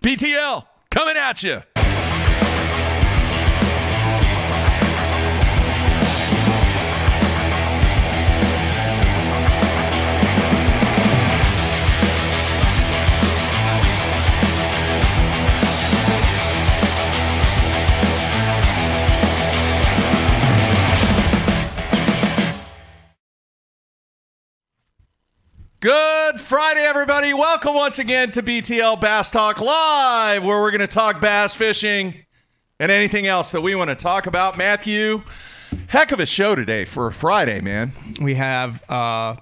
BTL coming at you. Good Friday, everybody. Welcome once again to BTL Bass Talk Live, where we're going to talk bass fishing and anything else that we want to talk about. Matthew, heck of a show today for a Friday, man. We have a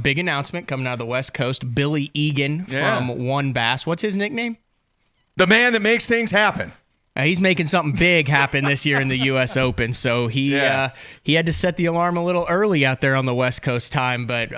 big announcement coming out of the West Coast. Billy Egan from WON Bass. What's his nickname? The man that makes things happen. He's making something big happen this year in the U.S. Open, so he had to set the alarm a little early out there on the West Coast time. But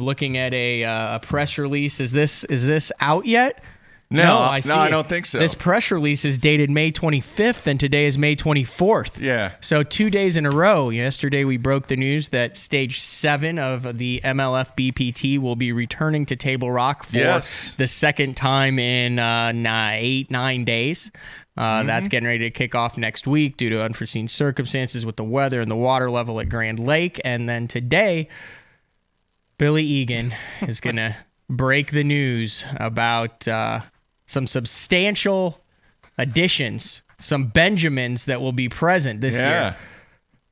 looking at a press release, is this out yet? No, I don't think so. This press release is dated May 25th, and today is May 24th. Yeah. So 2 days in a row. Yesterday we broke the news that Stage 7 of the MLF BPT will be returning to Table Rock for the second time in 9 days. That's getting ready to kick off next week due to unforeseen circumstances with the weather and the water level at Grand Lake. And then today, Billy Egan is going to break the news about some substantial additions, some Benjamins that will be present this year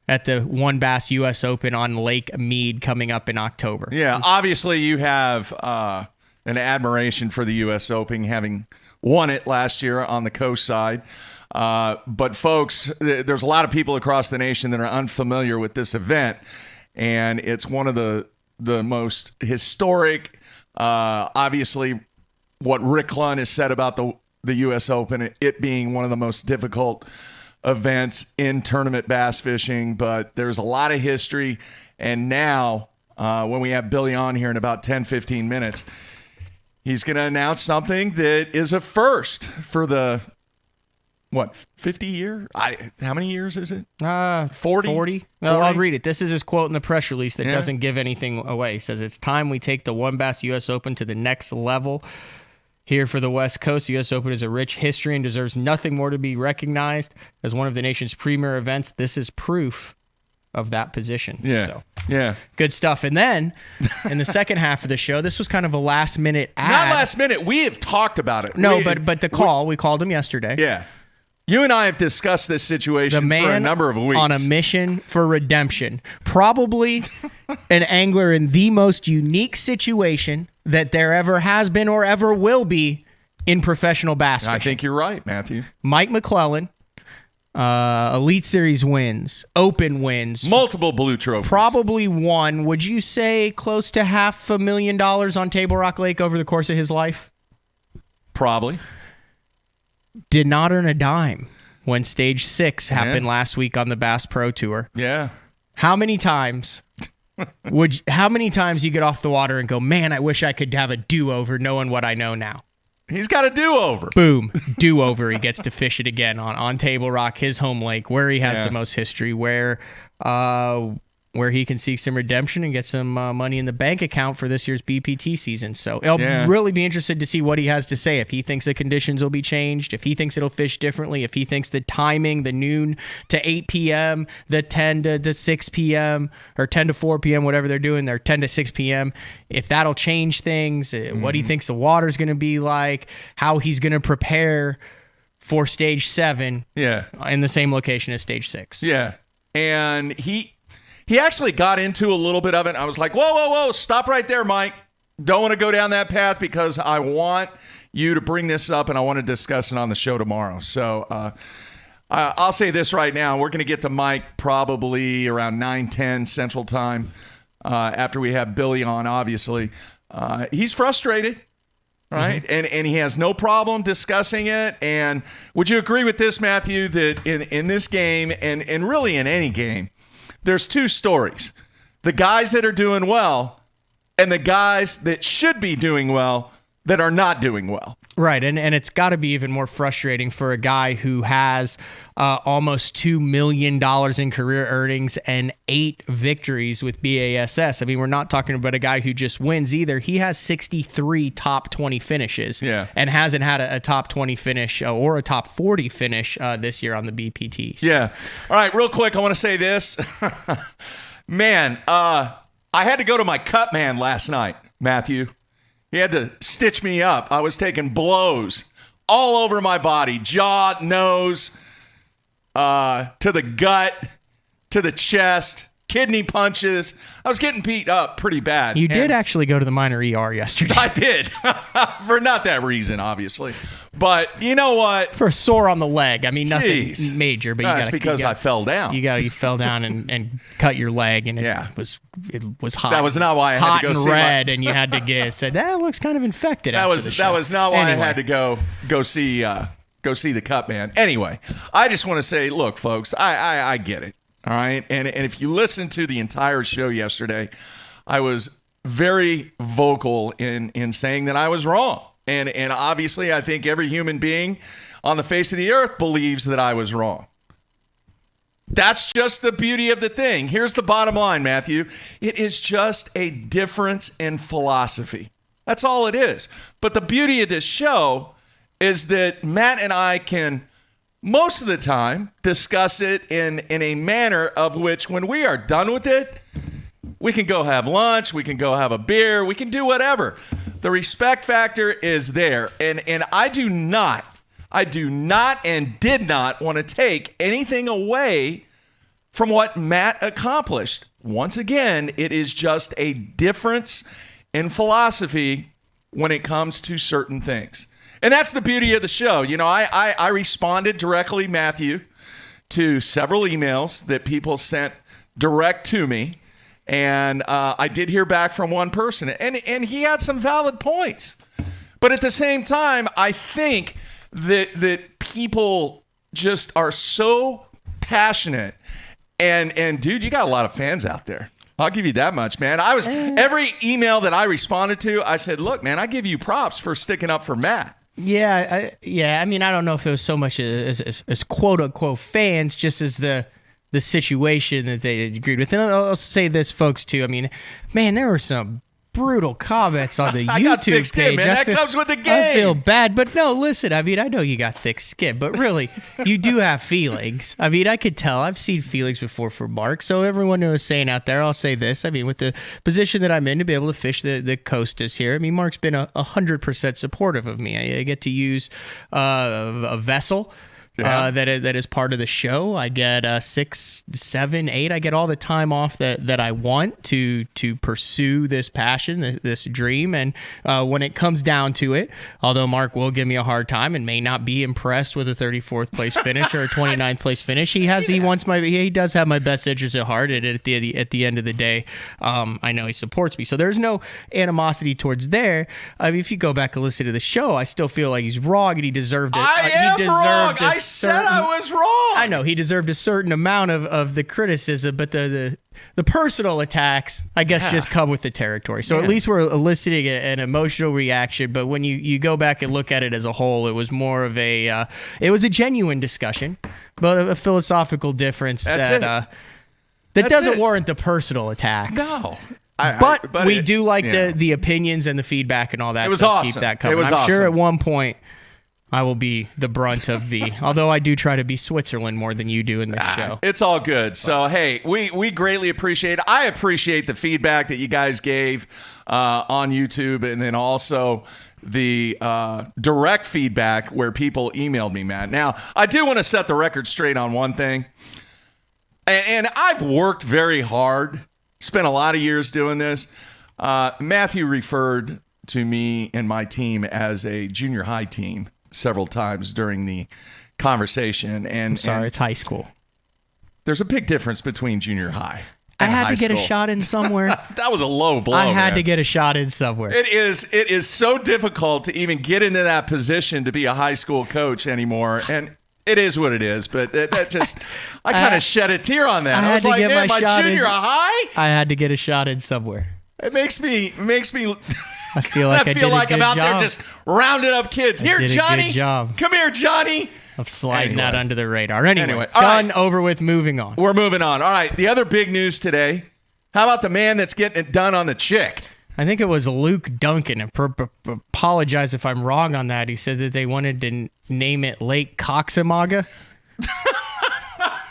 at the WON Bass U.S. Open on Lake Mead coming up in October. Yeah, obviously you have an admiration for the U.S. Open, having won it last year on the coast side. But folks, there's a lot of people across the nation that are unfamiliar with this event, and it's one of the most historic, obviously what Rick Clunn has said about the U.S. Open, it being one of the most difficult events in tournament bass fishing. But there's a lot of history, and now when we have Billy on here in about 10-15 minutes, he's going to announce something that is a first for the, 50 year? How many years is it? 40? No, I'll read it. This is his quote in the press release that doesn't give anything away. He says, "It's time we take the WON Bass U.S. Open to the next level. Here for the West Coast, the U.S. Open is a rich history and deserves nothing more to be recognized as one of the nation's premier events. This is proof of that position." Good stuff. And then in the second half of the show, this was kind of a last minute ad. Not last minute. We have talked about it. No, but the call, we called him yesterday. Yeah. You and I have discussed this situation for a number of weeks. On a mission for redemption. Probably an angler in the most unique situation that there ever has been or ever will be in professional bass fishing. I think you're right, Matthew. Mike McClelland. Elite Series wins, Open wins, multiple blue trophies. Probably won, would you say, close to $500,000 on Table Rock Lake over the course of his life? Probably. Did not earn a dime when Stage 6 happened last week on the Bass Pro Tour. Yeah. How many times you get off the water and go, man, I wish I could have a do-over knowing what I know now? He's got a do-over. Boom. Do-over. He gets to fish it again on Table Rock, his home lake, where he has the most history, where he can seek some redemption and get some money in the bank account for this year's BPT season. So I'll really be interested to see what he has to say, if he thinks the conditions will be changed, if he thinks it'll fish differently, if he thinks the timing, the noon to 8 p.m., the 10 to 6 p.m., or 10 to 4 p.m., whatever they're doing, they're 10 to 6 p.m., if that'll change things, what he thinks the water's going to be like, how he's going to prepare for Stage 7 in the same location as Stage 6. Yeah. And he actually got into a little bit of it. I was like, whoa, stop right there, Mike. Don't want to go down that path because I want you to bring this up and I want to discuss it on the show tomorrow. So I'll say this right now. We're going to get to Mike probably around 9:10 Central Time after we have Billy on, obviously. He's frustrated, right? Mm-hmm. And he has no problem discussing it. And would you agree with this, Matthew, that in this game and really in any game, there's two stories: the guys that are doing well and the guys that should be doing well, that are not doing well. Right, and it's got to be even more frustrating for a guy who has almost $2 million in career earnings and 8 victories with BASS. I mean, we're not talking about a guy who just wins either. He has 63 top 20 finishes and hasn't had a top 20 finish or a top 40 finish this year on the BPTs. Yeah. All right, real quick, I want to say this. Man, I had to go to my cut man last night, Matthew. He had to stitch me up. I was taking blows all over my body, jaw, nose, to the gut, to the chest, kidney punches. I was getting beat up pretty bad. You did actually go to the minor ER yesterday. I did. For not that reason, obviously. But you know what? For a sore on the leg. I mean, nothing major, but that's because I fell down. You fell down and cut your leg, and it was hot. That was not why I had to go see red, and you had to get said that looks kind of infected. That was not why I had to go see the cut man. Anyway, I just want to say, look, folks, I get it. All right, and if you listen to the entire show yesterday, I was very vocal in saying that I was wrong. And obviously, I think every human being on the face of the earth believes that I was wrong. That's just the beauty of the thing. Here's the bottom line, Matthew. It is just a difference in philosophy. That's all it is. But the beauty of this show is that Matt and I can, most of the time, discuss it in a manner of which when we are done with it, we can go have lunch, we can go have a beer, we can do whatever. The respect factor is there. And I do not and did not want to take anything away from what Matt accomplished. Once again, it is just a difference in philosophy when it comes to certain things. And that's the beauty of the show. You know, I responded directly, Matthew, to several emails that people sent direct to me. And I did hear back from one person, and he had some valid points. But at the same time, I think that people just are so passionate. And dude, you got a lot of fans out there. I'll give you that much, man. Every email that I responded to, I said, look, man, I give you props for sticking up for Matt. Yeah. I mean, I don't know if it was so much as quote unquote fans, just as the situation that they agreed with. And I'll say this, folks, too. I mean, man, there were some brutal comments on the YouTube thick skin, page. Man. That comes with the game. I feel bad, but no, listen. I mean, I know you got thick skin, but really, you do have feelings. I mean, I could tell. I've seen feelings before for Mark. So everyone who is saying out there, I'll say this. I mean, with the position that I'm in to be able to fish the Costas here, I mean, Mark's been 100% supportive of me. I get to use a vessel. That is part of the show. I get 6, 7, 8. I get all the time off that I want to pursue this passion, this dream. And when it comes down to it, although Mark will give me a hard time and may not be impressed with a 34th place finish or a 29th place finish, he does have my best interest at heart. And at the end of the day, I know he supports me. So there's no animosity towards there. I mean, if you go back and listen to the show, I still feel like he's wrong and he deserved it. I said I was wrong. I know he deserved a certain amount of the criticism, but the personal attacks, I guess, just come with the territory. So at least we're eliciting an emotional reaction. But when you go back and look at it as a whole, it was more of a genuine discussion, but a philosophical difference that doesn't warrant the personal attacks. No. But we do like the opinions and the feedback and all that. It was so awesome. Keep that coming. It was I'm awesome. sure at one point I will be the brunt of although I do try to be Switzerland more than you do in this show. It's all good. So, hey, we greatly appreciate it. I appreciate the feedback that you guys gave on YouTube, and then also the direct feedback where people emailed me, Matt. Now, I do want to set the record straight on one thing. And I've worked very hard, spent a lot of years doing this. Matthew referred to me and my team as a junior high team several times during the conversation. And I'm sorry, it's high school. There's a big difference between junior high I and had high to get school. a shot in somewhere. That was a low blow. I had man. to get a shot in somewhere. It is so difficult to even get into that position to be a high school coach anymore. And it is what it is, but that just, I kind of shed a tear on that. I was like, man, my junior high? I had to get a shot in somewhere. It makes me I feel like I'm out there just rounding up kids. Here, did a Johnny. good job. Come here, Johnny. Of sliding that under the radar. Anyway, all done, right. over with, moving on. We're moving on. All right, the other big news today. How about the man that's getting it done on the chick? I think it was Luke Duncan. And apologize if I'm wrong on that. He said that they wanted to name it Lake Coxamaga.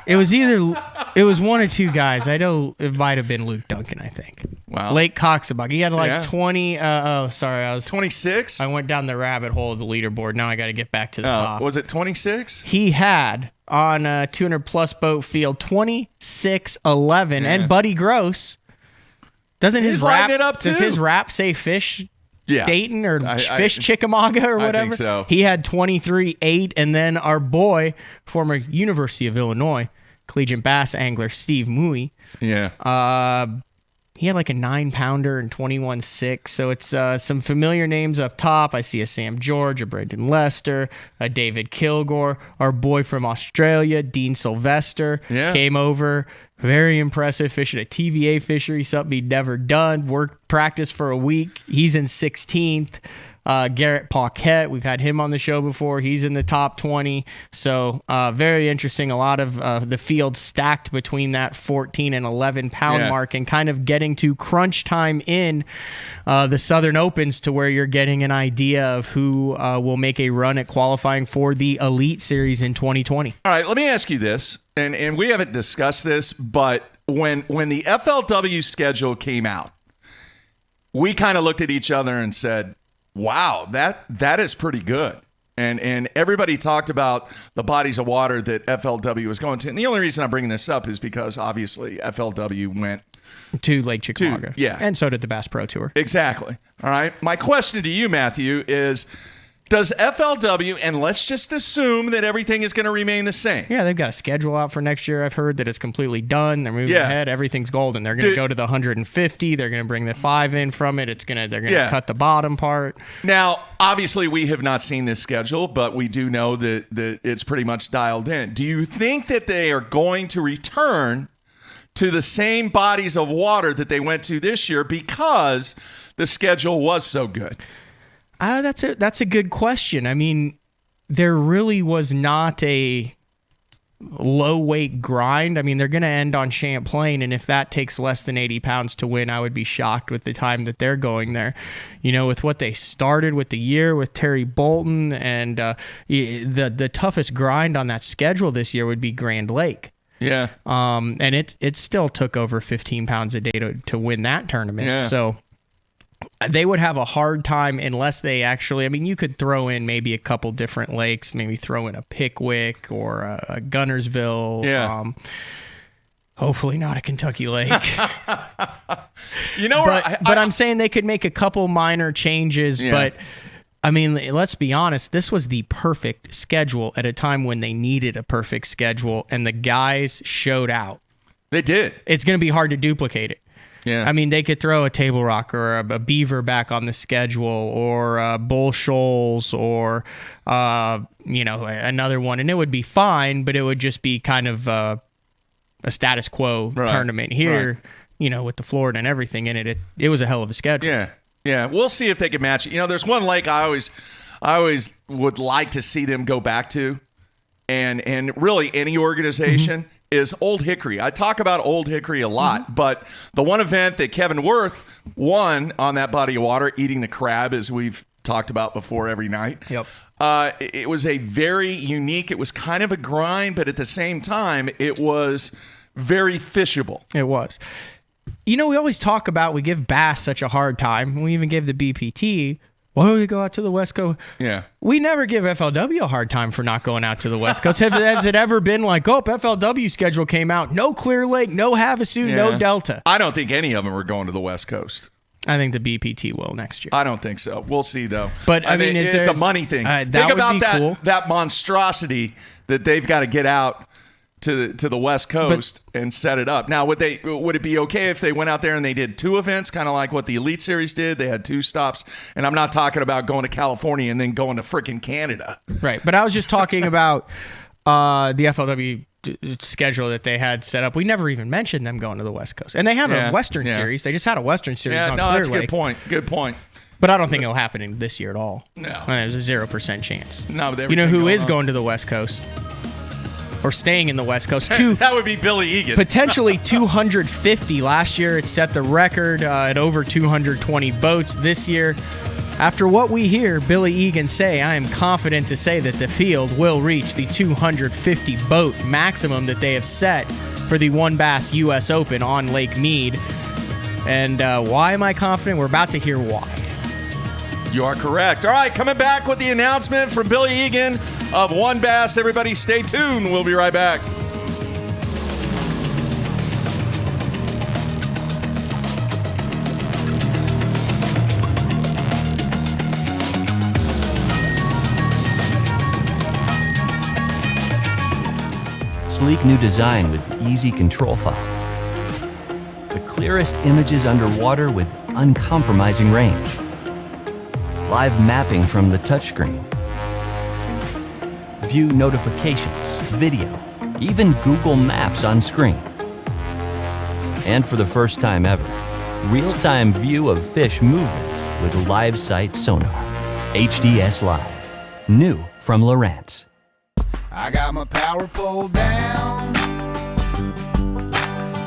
It was one or two guys. I know it might have been Luke Duncan, I think. Wow. Lake Coxamaga. He had like Yeah. 20. Sorry. I was 26? I went down the rabbit hole of the leaderboard. Now I got to get back to the top. Was it 26? He had on a 200-plus boat field 26-11. And Buddy Gross, does his rap say fish Dayton or fish Chickamauga or whatever? I think so. He had 23-8. And then our boy, former University of Illinois collegiate bass angler Steve Mui, he had like a 9-pounder and 21-6. So it's some familiar names up top. I see a Sam George, a Brendan Lester, a David Kilgore, our boy from Australia, Dean Sylvester, came over. Very impressive, fishing a TVA fishery, something he'd never done. Practice for a week. He's in 16th. Garrett Paquette, we've had him on the show before. He's in the top 20. So very interesting. A lot of the field stacked between that 14 and 11 pound mark, and kind of getting to crunch time in the Southern Opens to where you're getting an idea of who will make a run at qualifying for the Elite Series in 2020. All right, let me ask you this, and we haven't discussed this, but when the FLW schedule came out, we kind of looked at each other and said, wow, that is pretty good. And everybody talked about the bodies of water that FLW was going to. And the only reason I'm bringing this up is because, obviously, FLW went to Lake Chickamauga. Yeah. And so did the Bass Pro Tour. Exactly. All right. My question to you, Matthew, is does FLW, and let's just assume that everything is going to remain the same. Yeah, they've got a schedule out for next year. I've heard that it's completely done. They're moving ahead. Everything's golden. They're going to go to the 150. They're going to bring the 5 in from it. They're going to cut the bottom part. Now, obviously, we have not seen this schedule, but we do know that it's pretty much dialed in. Do you think that they are going to return to the same bodies of water that they went to this year because the schedule was so good? That's a good question. I mean, there really was not a low weight grind. I mean, they're going to end on Champlain, and if that takes less than 80 pounds to win, I would be shocked with the time that they're going there. You know, with what they started with the year with Terry Bolton, and the toughest grind on that schedule this year would be Grand Lake. Yeah. And it still took over 15 pounds a day to win that tournament. Yeah. So they would have a hard time unless they actually, I mean, you could throw in maybe a couple different lakes, maybe throw in a Pickwick or a Gunnersville. Yeah. Hopefully not a Kentucky Lake. You know, but I'm saying they could make a couple minor changes. But I mean, let's be honest, this was the perfect schedule at a time when they needed a perfect schedule, and the guys showed out. They did. It's going to be hard to duplicate it. Yeah. I mean, they could throw a Table Rock or a Beaver back on the schedule, or Bull Shoals, or another one, and it would be fine, but it would just be kind of a status quo tournament here. Right. With the Florida and everything in it, it was a hell of a schedule. Yeah. Yeah, we'll see if they can match it. There's one lake I always would like to see them go back to, and really any organization is Old Hickory. I talk about Old Hickory a lot, but the one event that Kevin Worth won on that body of water, eating the crab, as we've talked about before every night. Yep. It was a very unique. It was kind of a grind, but at the same time, it was very fishable. It was. We always talk about, we give bass such a hard time. We even gave the BPT, why don't we go out to the West Coast? Yeah. We never give FLW a hard time for not going out to the West Coast. Has it ever been like, FLW schedule came out, no Clear Lake, no Havasu, no Delta? I don't think any of them are going to the West Coast. I think the BPT will next year. I don't think so. We'll see, though. But I mean, it's a money thing. Think about that monstrosity that they've got to get out to the West Coast and set it up. Now, would it be okay if they went out there and they did 2 events, kind of like what the Elite Series did? They had 2 stops, and I'm not talking about going to California and then going to freaking Canada. Right, but I was just talking about the FLW schedule that they had set up. We never even mentioned them going to the West Coast, and they have a Western Series. They just had a Western Series on Clear Lake. That's a good point. But I don't think it'll happen this year at all. No. There's a 0% chance. No, with You know everything who is on. going to the West Coast? Or staying in the West Coast? That would be Billy Egan. Potentially 250. Last year, it set the record at over 220 boats. This year, after what we hear Billy Egan say, I am confident to say that the field will reach the 250 boat maximum that they have set for the WON Bass U.S. Open on Lake Mead. And why am I confident? We're about to hear why. You are correct. All right, coming back with the announcement from Billy Egan of WON Bass. Everybody stay tuned. We'll be right back. Sleek new design with easy control file. The clearest images underwater with uncompromising range. Live mapping from the touchscreen. View notifications, video, even Google Maps on screen. And for the first time ever, real-time view of fish movements with live sight sonar. HDS Live. New from Lowrance. I got my power pole down,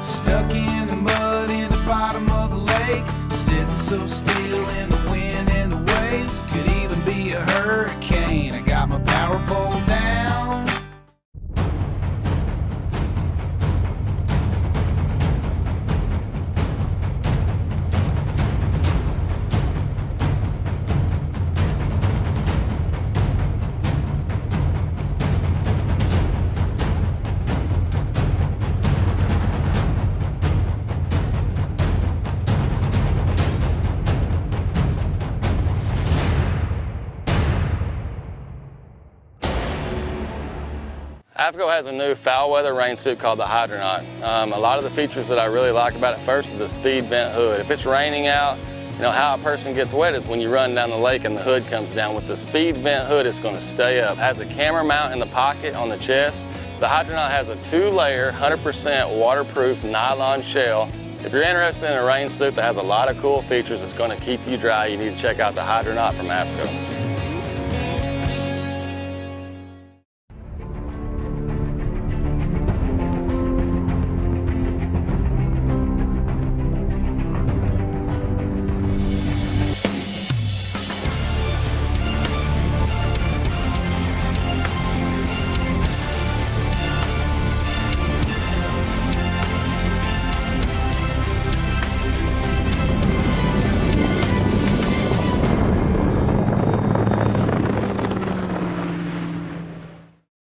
stuck in the mud in the bottom of the lake, sitting so still in the wind and the waves, could even be a hurricane. I got my power pole down. AFCO has a new foul weather rain suit called the Hydronaut. A lot of the features that I really like about it first is the speed vent hood. If it's raining out, you know, how a person gets wet is when you run down the lake and the hood comes down. With the speed vent hood, it's going to stay up. It has a camera mount in the pocket on the chest. The Hydronaut has a 2-layer, 100% waterproof nylon shell. If you're interested in a rain suit that has a lot of cool features that's going to keep you dry, you need to check out the Hydronaut from AFCO.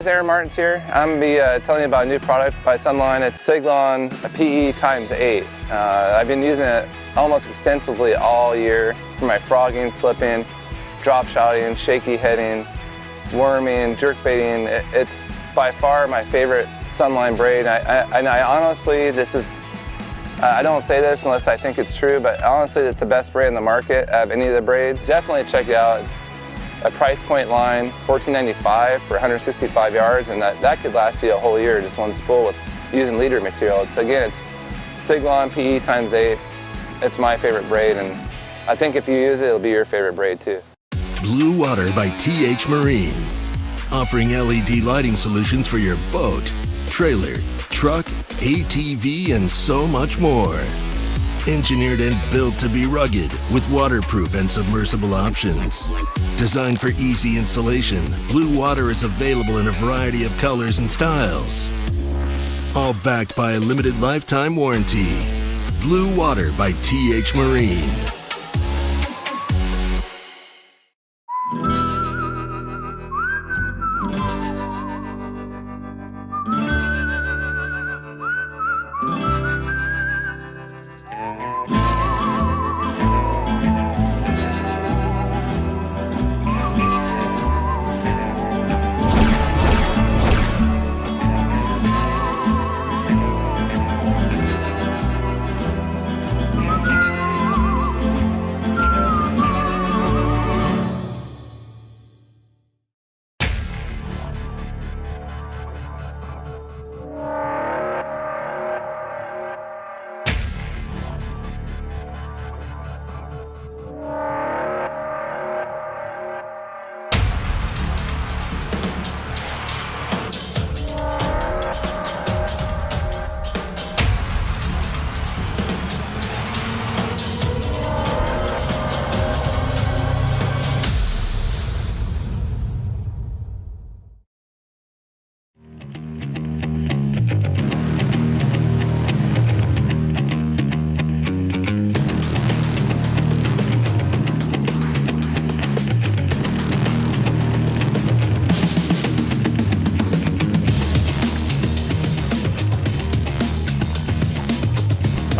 Aaron Martins here. I'm going to be telling you about a new product by Sunline. It's Siglon PE x8. I've been using it almost extensively all year for my frogging, flipping, drop shotting, shaky heading, worming, jerk baiting. It's by far my favorite Sunline braid. I honestly, I don't say this unless I think it's true, but honestly it's the best braid in the market out of any of the braids. Definitely check it out. It's a price point line, $14.95 for 165 yards, and that could last you a whole year, just one spool with using leader material. It's Siglon PE x8. It's my favorite braid, and I think if you use it, it'll be your favorite braid too. Blue Water by TH Marine, offering LED lighting solutions for your boat, trailer, truck, ATV, and so much more. Engineered and built to be rugged with waterproof and submersible options. Designed for easy installation, Blue Water is available in a variety of colors and styles. All backed by a limited lifetime warranty. Blue Water by TH Marine.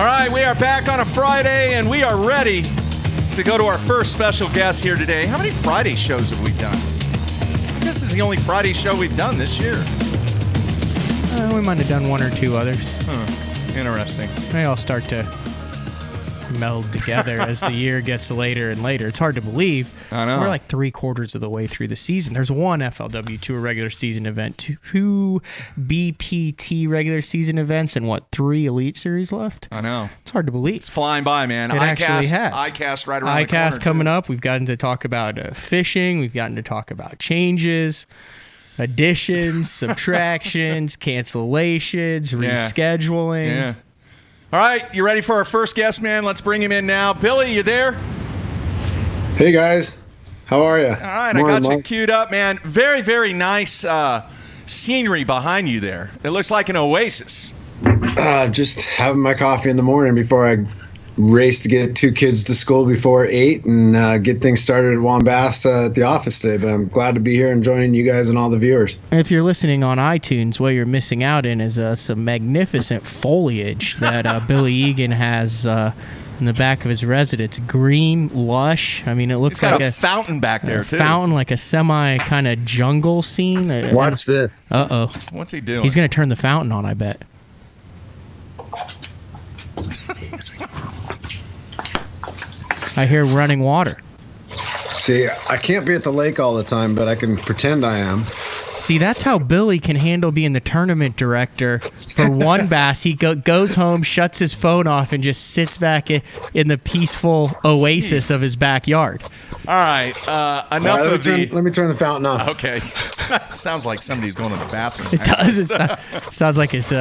All right, we are back on a Friday, and we are ready to go to our first special guest here today. How many Friday shows have we done? This is the only Friday show we've done this year. We might have done one or two others. Interesting. They all start to meld together as the year gets later and later. It's hard to believe. I know. We're like 3/4 of the way through the season. There's one FLW Tour regular season event, 2 BPT regular season events, and 3 Elite Series left? I know. It's hard to believe. It's flying by, man. It actually has. ICAST right around the corner. ICAST coming up. We've gotten to talk about fishing. We've gotten to talk about changes, additions, subtractions, cancellations, rescheduling. Yeah. All right, you ready for our first guest, man? Let's bring him in now. Billy, you there? Hey, guys. How are you? All right, I got you queued up, man. Very, very nice scenery behind you there. It looks like an oasis. Just having my coffee in the morning before I race to get 2 kids to school before 8 and get things started at WON Bass at the office today. But I'm glad to be here and joining you guys and all the viewers. If you're listening on iTunes, what you're missing out in is some magnificent foliage that Billy Egan has in the back of his residence. Green, lush. I mean, it looks like a fountain back there, too. Fountain, like a semi kind of jungle scene. Watch this. Uh-oh. What's he doing? He's going to turn the fountain on, I bet. I hear running water. See, I can't be at the lake all the time, but I can pretend I am. See, that's how Billy can handle being the tournament director for WON Bass. He goes home, shuts his phone off, and just sits back in the peaceful oasis of his backyard. All right, enough of the... Let me turn the fountain off. Okay. Sounds like somebody's going to the bathroom. It does. It sounds like his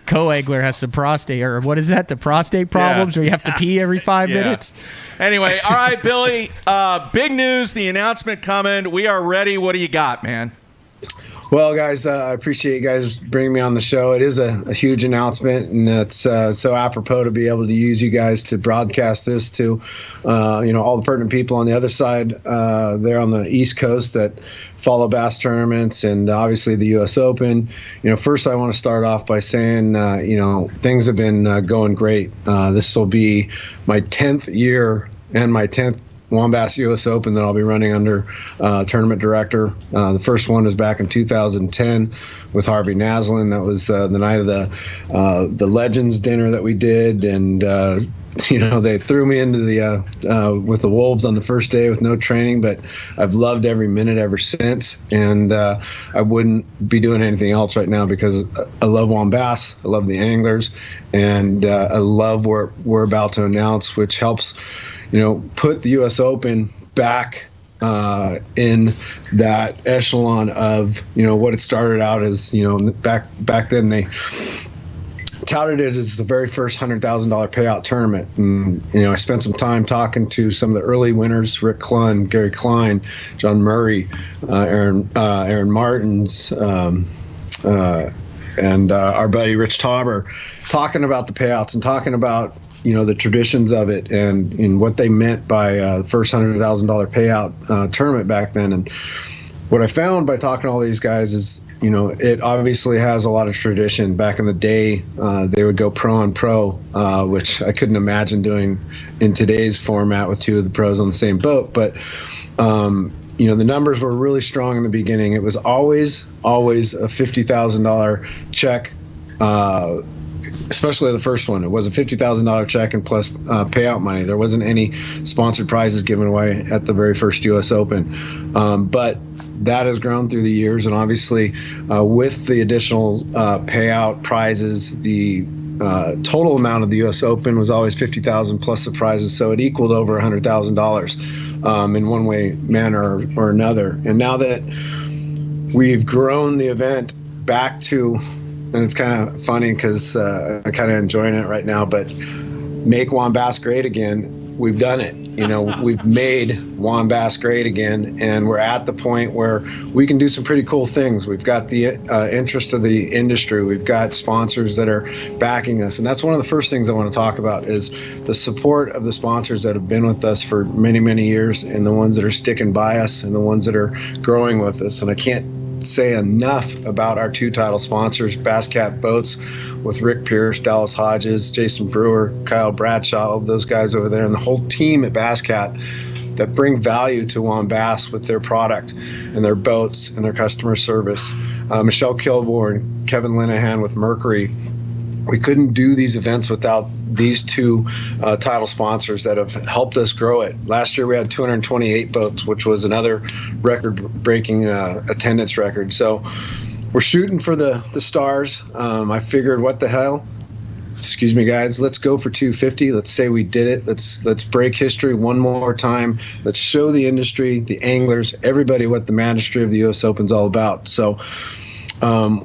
co-angler has some prostate, or what is that, the prostate problems, where you have to pee every 5 minutes? Anyway, all right, Billy, big news, the announcement coming. We are ready. What do you got, man? Well, guys, I appreciate you guys bringing me on the show. It is a huge announcement, and it's so apropos to be able to use you guys to broadcast this to, all the pertinent people on the other side there on the East Coast that follow bass tournaments and obviously the U.S. Open. First I want to start off by saying, things have been going great. This will be my 10th year and my 10th WON Bass U.S. Open that I'll be running under tournament director. The first one was back in 2010 with Harvey Naslin. That was the night of the Legends dinner that we did, and they threw me into the with the Wolves on the first day with no training, but I've loved every minute ever since, and I wouldn't be doing anything else right now because I love WON Bass, I love the anglers, and I love what we're about to announce, which helps put the U.S. Open back in that echelon of what it started out as. Back then they touted it as the very first $100,000 payout tournament, and I spent some time talking to some of the early winners: Rick Clunn, Gary Klein, John Murray, Aaron Martins, and our buddy Rich Tauber, talking about the payouts and talking about the traditions of it and what they meant by the first $100,000 payout tournament back then. And what I found by talking to all these guys is, it obviously has a lot of tradition. Back in the day, they would go pro on pro, which I couldn't imagine doing in today's format with 2 of the pros on the same boat. But the numbers were really strong in the beginning. It was always a $50,000 check. Especially the first one, it was a $50,000 check and plus payout money. There wasn't any sponsored prizes given away at the very first U.S. Open, but that has grown through the years, and obviously with the additional payout prizes, the total amount of the U.S. Open was always $50,000 plus the prizes, so it equaled over $100,000 in one way, manner, or another. And now that we've grown the event back to, and it's kind of funny because I'm kind of enjoying it right now, but make WON Bass great again. We've done it. We've made WON Bass great again, and we're at the point where we can do some pretty cool things. We've got the interest of the industry. We've got sponsors that are backing us, and that's one of the first things I want to talk about is the support of the sponsors that have been with us for many, many years, and the ones that are sticking by us, and the ones that are growing with us. And I can't say enough about our 2 title sponsors, Bass Cat Boats with Rick Pierce, Dallas Hodges, Jason Brewer, Kyle Bradshaw, all of those guys over there, and the whole team at Bass Cat that bring value to WON Bass with their product and their boats and their customer service. Michelle Kilborn, Kevin Linehan with Mercury. We couldn't do these events without these 2 title sponsors that have helped us grow it. Last year we had 228 boats, which was another record-breaking attendance record. So we're shooting for the stars. I figured, what the hell? Excuse me, guys. Let's go for 250. Let's say we did it. Let's break history one more time. Let's show the industry, the anglers, everybody what the Magistry of the U.S. Open's all about. So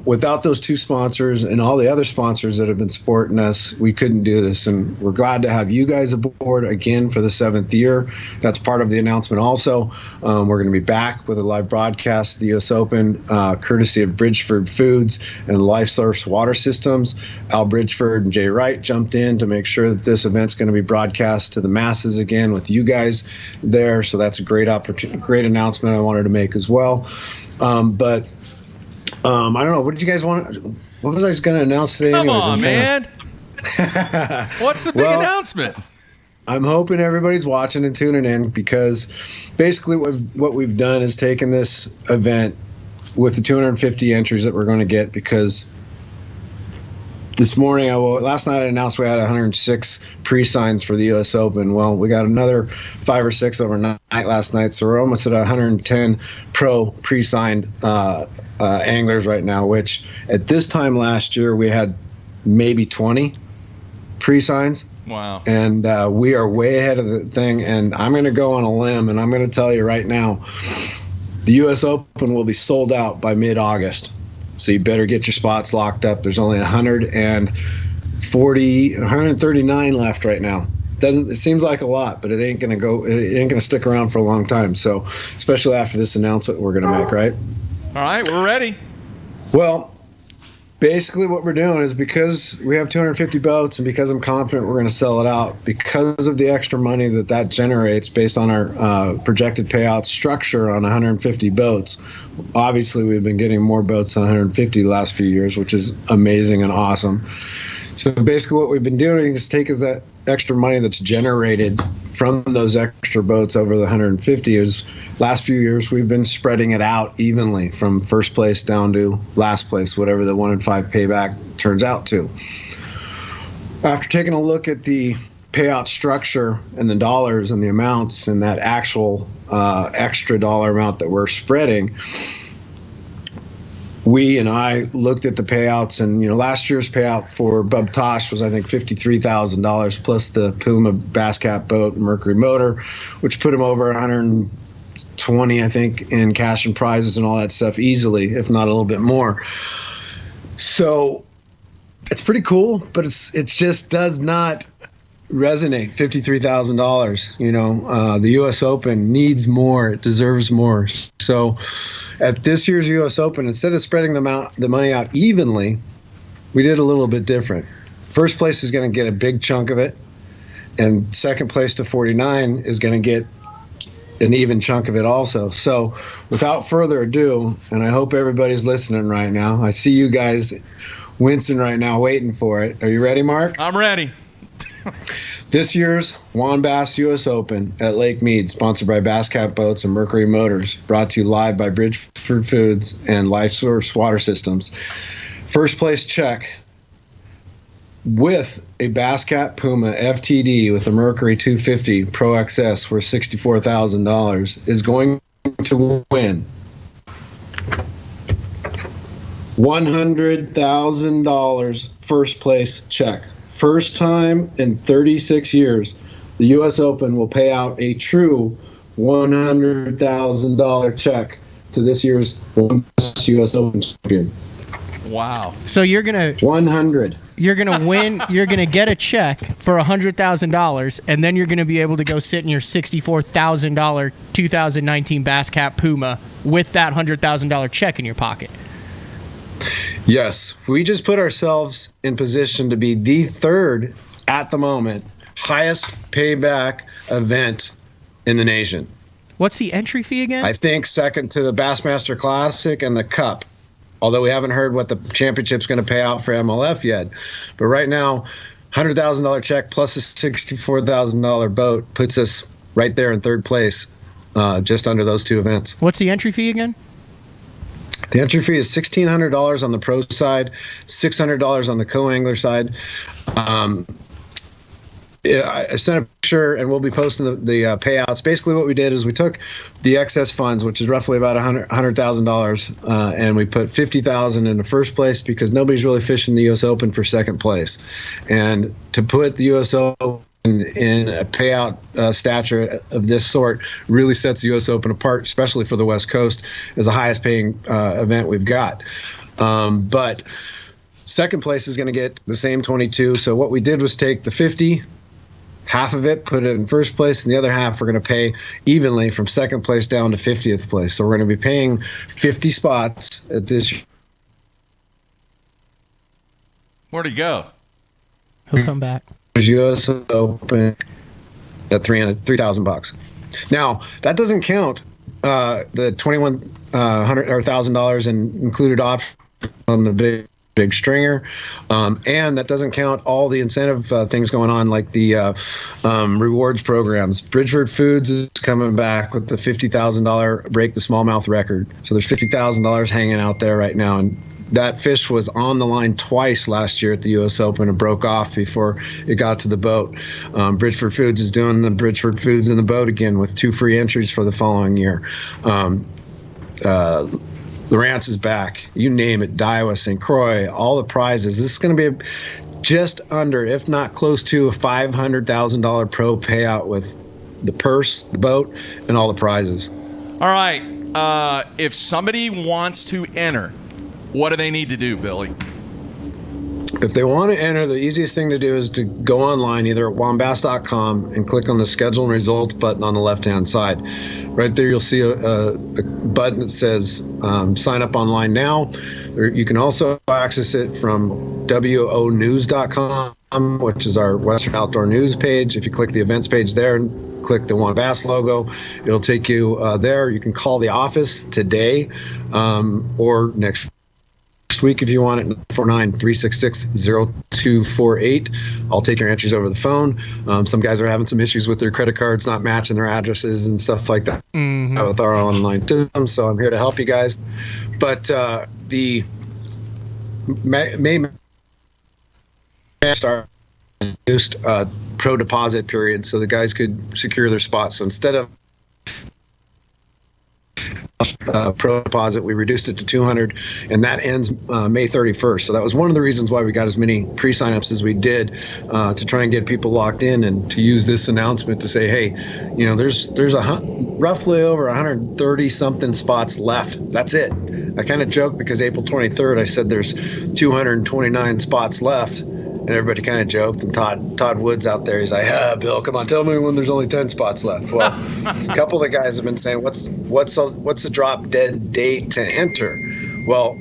without those 2 sponsors and all the other sponsors that have been supporting us, we couldn't do this. And we're glad to have you guys aboard again for the 7th year. That's part of the announcement also. We're going to be back with a live broadcast of the U.S. Open, courtesy of Bridgeford Foods and Life Source Water Systems. Al Bridgeford and Jay Wright jumped in to make sure that this event's going to be broadcast to the masses again with you guys there. So that's a great opportunity, great announcement I wanted to make as well. I don't know. What did you guys want? What was I going to announce today? Come on, man. What's the big announcement? I'm hoping everybody's watching and tuning in, because basically what we've done is taken this event with the 250 entries that we're going to get, because this morning, last night I announced we had 106 pre-signs for the U.S. Open. Well, we got another 5 or 6 overnight last night, so we're almost at 110 pro pre-signed anglers right now, which at this time last year we had maybe 20 pre-signs. Wow. And we are way ahead of the thing, and I'm going to go on a limb, and I'm going to tell you right now, the U.S. Open will be sold out by mid-August. So you better get your spots locked up. There's only 139 left right now. It seems like a lot, but it ain't gonna stick around for a long time. So, especially after this announcement we're gonna make, right? All right, we're ready. Well, basically what we're doing is, because we have 250 boats and because I'm confident we're going to sell it out, because of the extra money that generates based on our projected payout structure on 150 boats. Obviously, we've been getting more boats than 150 the last few years, which is amazing and awesome. So basically what we've been doing is taking that extra money that's generated from those extra boats over the 150 is, last few years we've been spreading it out evenly from first place down to last place, whatever the 1 in 5 payback turns out to. After taking a look at the payout structure and the dollars and the amounts and that actual extra dollar amount that we're spreading, I looked at the payouts, and last year's payout for Bub Tosh was, I think, $53,000 plus the Puma Bass Cat boat and Mercury motor, which put him over 120, I think, in cash and prizes and all that stuff easily, if not a little bit more. So it's pretty cool, but it just does not resonate. $53,000. The U.S. Open needs more. It deserves more. So at this year's U.S. Open, instead of spreading the money out evenly, we did a little bit different. First place is going to get a big chunk of it, and second place to 49 is going to get an even chunk of it also. So without further ado, and I hope everybody's listening right now. I see you guys wincing right now, waiting for it. Are you ready, Mark? I'm ready. This year's WON Bass U.S. Open at Lake Mead, sponsored by Bass Cat Boats and Mercury Motors, brought to you live by Bridgeford Foods and Life Source Water Systems. First place check with a Bass Cat Puma FTD with a Mercury 250 Pro XS worth $64,000 is going to win $100,000 first place check. First time in 36 years, the U.S. Open will pay out a true $100,000 check to this year's WON Bass U.S. Open champion. Wow. So you're gonna 100. You're gonna win. You're gonna get a check for $100,000, and then you're gonna be able to go sit in your $64,000 2019 Bass Cat Puma with that $100,000 check in your pocket. Yes, we just put ourselves in position to be the third, at the moment, highest payback event in the nation. What's the entry fee again? I think second to the Bassmaster Classic and the Cup. Although we haven't heard what the championship's going to pay out for MLF yet. But right now, $100,000 check plus a $64,000 boat puts us right there in third place, just under those two events. What's the entry fee again? The entry fee is $1,600 on the pro side, $600 on the co-angler side. I sent a picture, and we'll be posting the payouts. Basically, what we did is we took the excess funds, which is roughly about $100,000, and we put $50,000 in the first place because nobody's really fishing the U.S. Open for second place. And to put the U.S. Open in a payout stature of this sort really sets the U.S. Open apart, especially for the West Coast, as the highest paying event we've got. But second place is going to get the same 22. So what we did was take the 50, half of it, put it in first place, and the other half we're going to pay evenly from second place down to 50th place. So we're going to be paying 50 spots at this. Where'd he go? He'll come back. U.S. Open at $3,000. Now that doesn't count the $2,100 or $1,000 in included option on the big stringer, and that doesn't count all the incentive things going on, like the rewards programs. Bridgeford Foods is coming back with the $50,000 break the smallmouth record. So there's $50,000 hanging out there right now, and that fish was on the line twice last year at the U.S. Open and broke off before it got to the boat. Bridgeford Foods is doing the Bridgeford Foods in the boat again with 2 free entries for the following year. Lawrence is back. You name it, Daiwa, St. Croix, all the prizes. This is going to be just under, if not close to, a $500,000 pro payout with the purse, the boat, and all the prizes. All right. If somebody wants to enter, what do they need to do, Billy? If they want to enter, the easiest thing to do is to go online, either at wonbass.com, and click on the schedule and results button on the left-hand side. Right there, you'll see a button that says sign up online now. You can also access it from wonews.com, which is our Western Outdoor News page. If you click the events page there and click the WON Bass logo, it'll take you there. You can call the office today or next week if you want it, 493660248. I'll take your entries over the phone. Some guys are having some issues with their credit cards not matching their addresses and stuff like that with our online system, so I'm here to help you guys. But the May start reduced pro deposit period, so the guys could secure their spots. So instead of pro deposit, we reduced it to $200, and that ends May 31st. So that was one of the reasons why we got as many pre-signups as we did, to try and get people locked in and to use this announcement to say, hey, you know, there's roughly over 130 something spots left. That's it. I kind of joked because April 23rd I said there's 229 spots left. And everybody kind of joked, and Todd Woods out there, he's like, Bill, come on, tell me when there's only 10 spots left. Well, a couple of the guys have been saying, what's the drop dead date to enter? Well,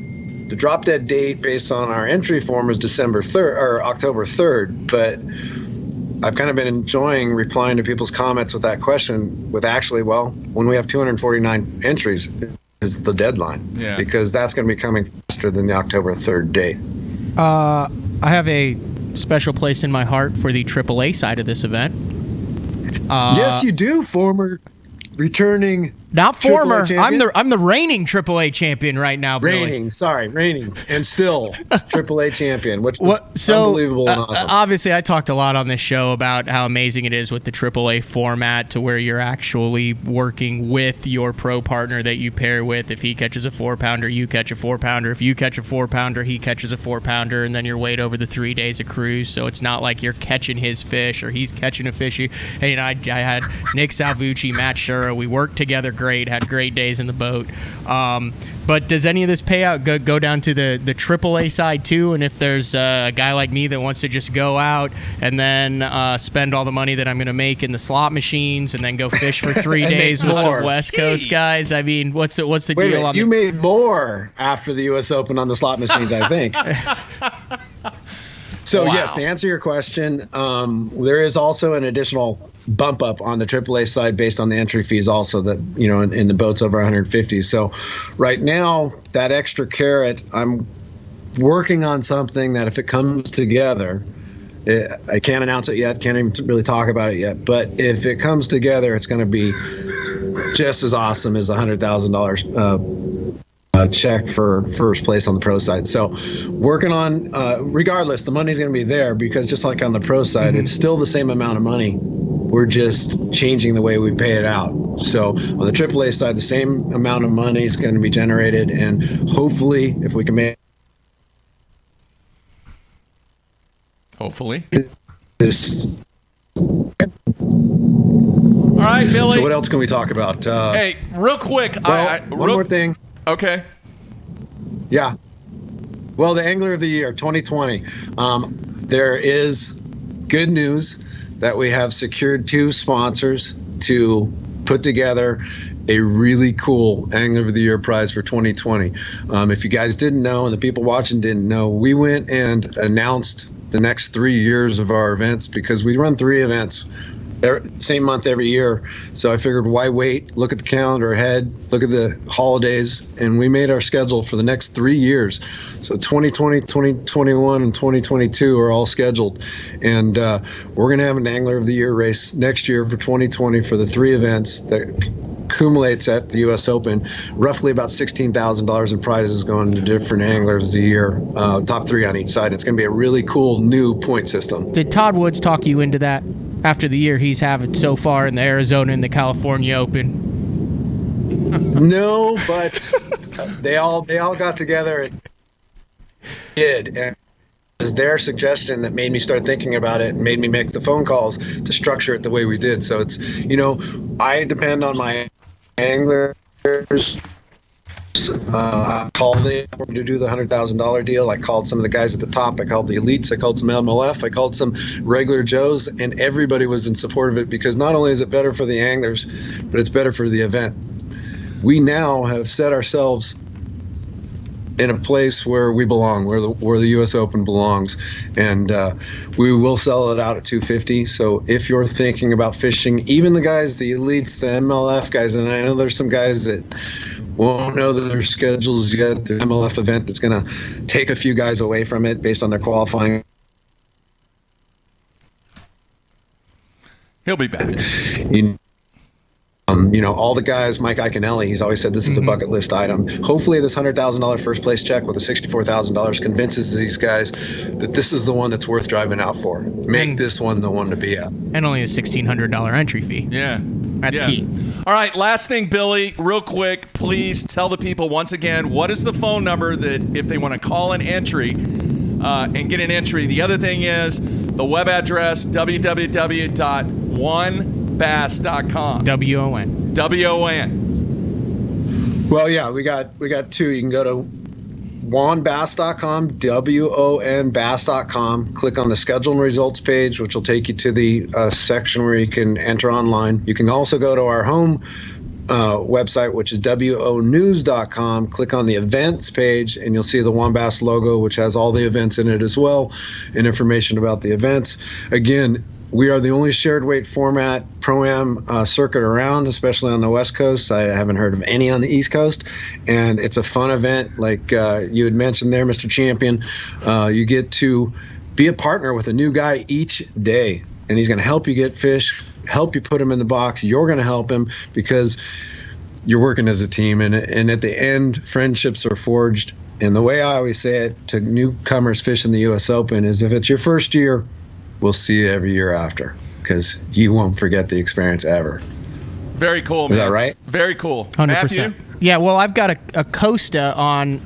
the drop dead date based on our entry form is December 3rd or October 3rd, but I've kind of been enjoying replying to people's comments with that question with actually, well, when we have 249 entries is the deadline, because that's going to be coming faster than the October 3rd date. I have a special place in my heart for the AAA side of this event. Yes, you do, former returning. Not former. I'm the reigning AAA champion right now, Billy. Reigning, and still AAA champion, which was unbelievable and awesome. Obviously, I talked a lot on this show about how amazing it is with the AAA format, to where you're actually working with your pro partner that you pair with. If he catches a 4-pounder, you catch a 4-pounder. If you catch a 4-pounder, he catches a 4-pounder, and then you're weighed over the 3 days of cruise. So it's not like you're catching his fish or he's catching a fish. And I had Nick Salvucci, Matt Shura. We worked together great, had great days in the boat. But does any of this payout go down to the AAA side too? And if there's a guy like me that wants to just go out and then spend all the money that I'm going to make in the slot machines and then go fish for 3 days with some West Coast guys, I mean, what's the deal on you made more after the U.S. Open on the slot machines, I think. So yes, to answer your question, there is also an additional bump up on the AAA side based on the entry fees also that, in the boats over 150. So right now, that extra carrot, I'm working on something that if it comes together, I can't announce it yet, can't even really talk about it yet, but if it comes together, it's going to be just as awesome as the $100,000 check for first place on the pro side. So working on, regardless, the money's going to be there because just like on the pro side, it's still the same amount of money. We're just changing the way we pay it out. So on the AAA side, the same amount of money is going to be generated, and hopefully, if we can make this. All right, Billy. So what else can we talk about? Hey, real quick. One more thing. Okay. Yeah. Well, the Angler of the Year 2020. There is good news that we have secured 2 sponsors to put together a really cool Angler of the Year prize for 2020. If you guys didn't know, and the people watching didn't know, we went and announced the next 3 years of our events because we run 3 events same month every year. So I figured, why wait? Look at the calendar ahead, look at the holidays, and we made our schedule for the next 3 years. So 2020, 2021, and 2022 are all scheduled. And we're going to have an Angler of the Year race next year for 2020 for the 3 events that accumulates at the U.S. Open, roughly about $16,000 in prizes going to different Anglers of the Year, top 3 on each side. It's going to be a really cool new point system. Did Todd Woods talk you into that after the year he's having so far in the Arizona and the California Open? No, but they all got together and did. And it was their suggestion that made me start thinking about it and made me make the phone calls to structure it the way we did. So it's, I depend on my anglers. I called them to do the $100,000 deal. I called some of the guys at the top. I called the elites. I called some MLF. I called some regular Joes, and everybody was in support of it because not only is it better for the anglers, but it's better for the event. We now have set ourselves in a place where we belong, where the U.S. Open belongs, and we will sell it out at $250. So if you're thinking about fishing, even the guys, the elites, the MLF guys, and I know there's some guys that won't know that their schedules yet. The MLF event that's going to take a few guys away from it based on their qualifying. He'll be back. All the guys, Mike Iaconelli, he's always said this is a bucket list item. Hopefully this $100,000 first place check with a $64,000 convinces these guys that this is the one that's worth driving out for. Make this one the one to be at. And only a $1,600 entry fee. Yeah. That's key. All right, last thing, Billy, real quick, please tell the people once again, what is the phone number that if they want to call an entry and get an entry? The other thing is the web address, www.wonbass.com. WON. WON. Well, yeah, we got 2. You can go to WONBass.com, WONBass.com. Click on the schedule and results page, which will take you to the section where you can enter online. You can also go to our home website, which is WONews.com. Click on the events page, and you'll see the WON Bass logo, which has all the events in it as well, and information about the events. Again, we are the only shared weight format Pro-Am circuit around, especially on the West Coast. I haven't heard of any on the East Coast, and it's a fun event. Like you had mentioned there, Mr. Champion, you get to be a partner with a new guy each day, and he's going to help you get fish, help you put him in the box. You're going to help him because you're working as a team, and at the end, friendships are forged. And the way I always say it to newcomers fishing the U.S. Open is if it's your first year, we'll see you every year after because you won't forget the experience ever. Very cool, man. Is that right? Very cool. 100%. Matthew? Yeah, well, I've got a Costa on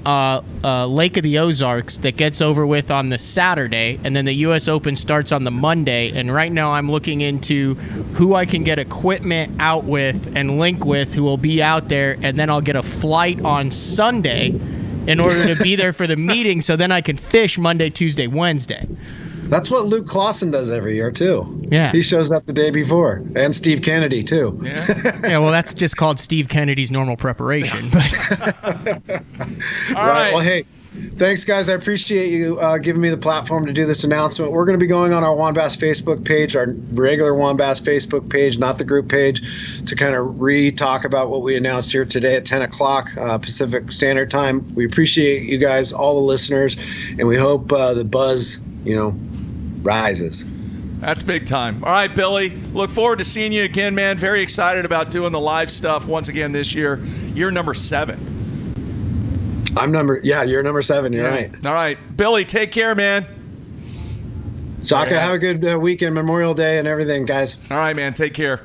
Lake of the Ozarks that gets over with on the Saturday, and then the U.S. Open starts on the Monday. And right now I'm looking into who I can get equipment out with and link with who will be out there, and then I'll get a flight on Sunday in order to be there for the meeting so then I can fish Monday, Tuesday, Wednesday. That's what Luke Clausen does every year, too. Yeah. He shows up the day before. And Steve Kennedy, too. Yeah, well, that's just called Steve Kennedy's normal preparation. But All right. Well, hey, Thanks, guys. I appreciate you giving me the platform to do this announcement. We're going to be going on our WON Bass Facebook page, our regular WON Bass Facebook page, not the group page, to kind of re-talk about what we announced here today at 10 o'clock Pacific Standard Time. We appreciate you guys, all the listeners, and we hope the buzz, rises. That's big time. All right, Billy. Look forward to seeing you again, man. Very excited about doing the live stuff once again this year. You're number 7. You're number 7. You're right. All right. Billy, take care, man. Shaka, have a good weekend, Memorial Day and everything, guys. All right, man. Take care.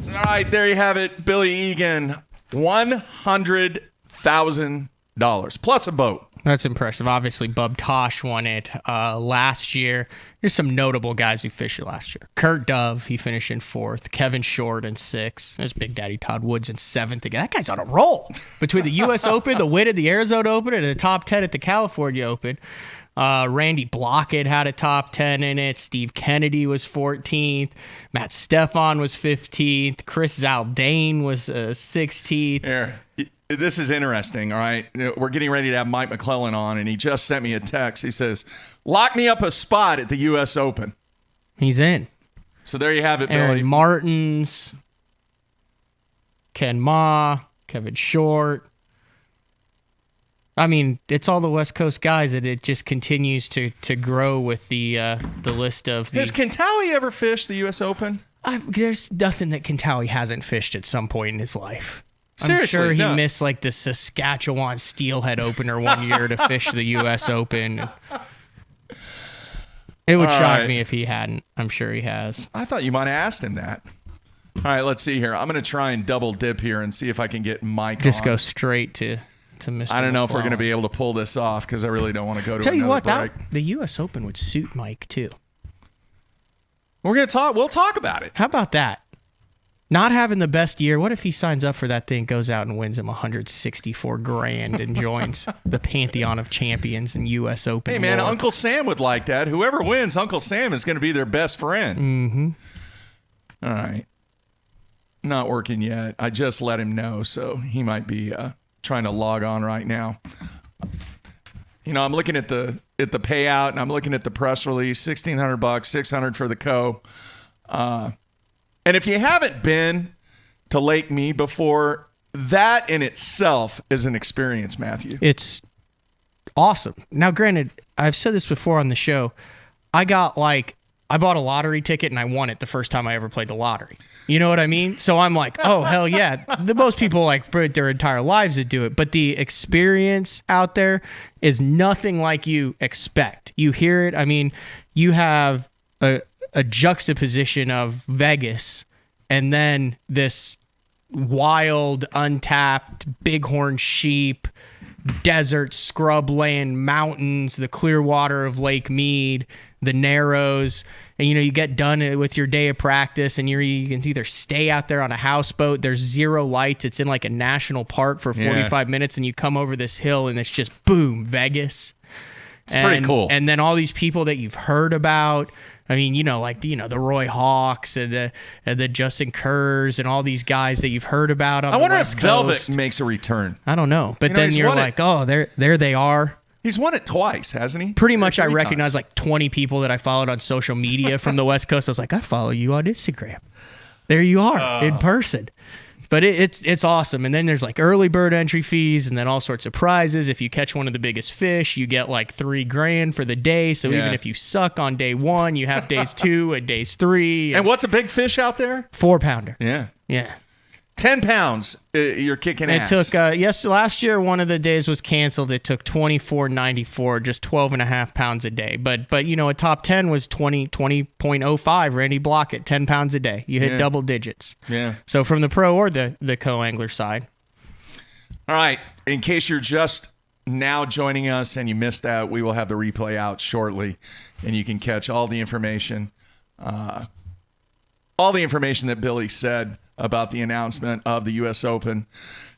All right, there you have it. Billy Egan, $100,000 plus a boat. That's impressive. Obviously, Bub Tosh won it last year. There's some notable guys who fished it last year. Kurt Dove, he finished in 4th. Kevin Short in 6th. There's Big Daddy Todd Woods in 7th again. That guy's on a roll. Between the U.S. Open, the win at the Arizona Open, and the top 10 at the California Open. Randy Blockett had a top 10 in it. Steve Kennedy was 14th. Matt Stefan was 15th. Chris Zaldane was 16th. Here. This is interesting, all right? We're getting ready to have Mike McClelland on, and he just sent me a text. He says, lock me up a spot at the U.S. Open. He's in. So there you have it, Aaron Billy. Martins, Ken Ma, Kevin Short. I mean, it's all the West Coast guys, and it just continues to grow with the list of the... Has Kentawi ever fished the U.S. Open? There's nothing that Kentawi hasn't fished at some point in his life. Seriously, I'm sure he missed like the Saskatchewan Steelhead opener one year to fish the U.S. Open. It would shock me if he hadn't. I'm sure he has. I thought you might have asked him that. All right, let's see here. I'm going to try and double dip here and see if I can get Mike Just on. go straight to Mr. I don't know if we're McClelland. going to be able to pull this off because I really don't want to go to Tell you another what, break. the U.S. Open would suit Mike too. We're going to talk. We'll talk about it. How about that? Not having the best year. What if he signs up for that thing, goes out and wins him $164,000 and joins the pantheon of champions in U.S. Open? Hey, man, lore? Uncle Sam would like that. Whoever wins, Uncle Sam is going to be their best friend. Mm-hmm. All right. Not working yet. I just let him know, so he might be trying to log on right now. I'm looking at the payout, and I'm looking at the press release. $1,600, $600 for the co. And if you haven't been to Lake Mead before, that in itself is an experience, Matthew. It's awesome. Now, granted, I've said this before on the show. I bought a lottery ticket and I won it the first time I ever played the lottery. You know what I mean? So I'm like, oh, hell yeah. The most people put their entire lives to do it. But the experience out there is nothing like you expect. You hear it. I mean, you have a juxtaposition of Vegas and then this wild, untapped bighorn sheep, desert, scrubland, mountains, the clear water of Lake Mead, the Narrows. And, you get done with your day of practice and you can either stay out there on a houseboat. There's zero lights. It's in like a national park for 45 minutes and you come over this hill and it's just boom, Vegas. It's pretty cool. And then all these people that you've heard about. I mean, the Roy Hawks and the Justin Kerrs and all these guys that you've heard about on the West Coast. I wonder if Velvet makes a return. I don't know. But then you're like, oh, there they are. He's won it twice, hasn't he? Pretty much I recognize like 20 people that I followed on social media from the West Coast. I was like, I follow you on Instagram. There you are in person. But it's awesome. And then there's like early bird entry fees and then all sorts of prizes. If you catch one of the biggest fish, you get like $3,000 for the day. So even if you suck on day 1, you have days 2 and days 3. And what's a big fish out there? 4-pounder. Yeah. Yeah. 10 pounds, you're kicking ass. It took, last year, one of the days was canceled. It took $24.94, just 12.5 pounds a day. But a top 10 was 20.05. Randy Blockett, 10 pounds a day. You hit double digits. Yeah. So from the pro or the co-angler side. All right. In case you're just now joining us and you missed that, we will have the replay out shortly, and you can catch all the information that Billy said about the announcement of the U.S. Open,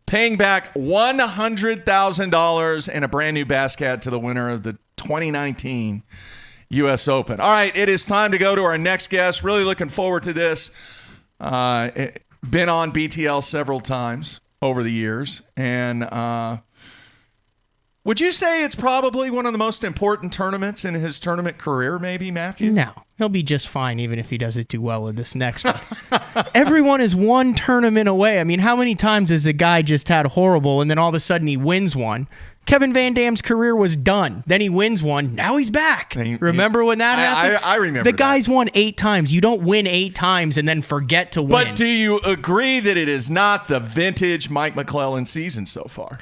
paying back $100,000 and a brand new bass cat to the winner of the 2019 U.S. Open. All right, it is time to go to our next guest. Really looking forward to this. Been on BTL several times over the years, and Would you say it's probably one of the most important tournaments in his tournament career, maybe, Matthew? No, he'll be just fine even if he doesn't do well in this next one. Everyone is one tournament away. I mean, how many times has a guy just had horrible and then all of a sudden he wins one? Kevin Van Dam's career was done. Then he wins one. Now he's back. Remember when that happened? I remember. The guy's won 8 times. You don't win 8 times and then forget to win. But do you agree that it is not the vintage Mike McClelland season so far?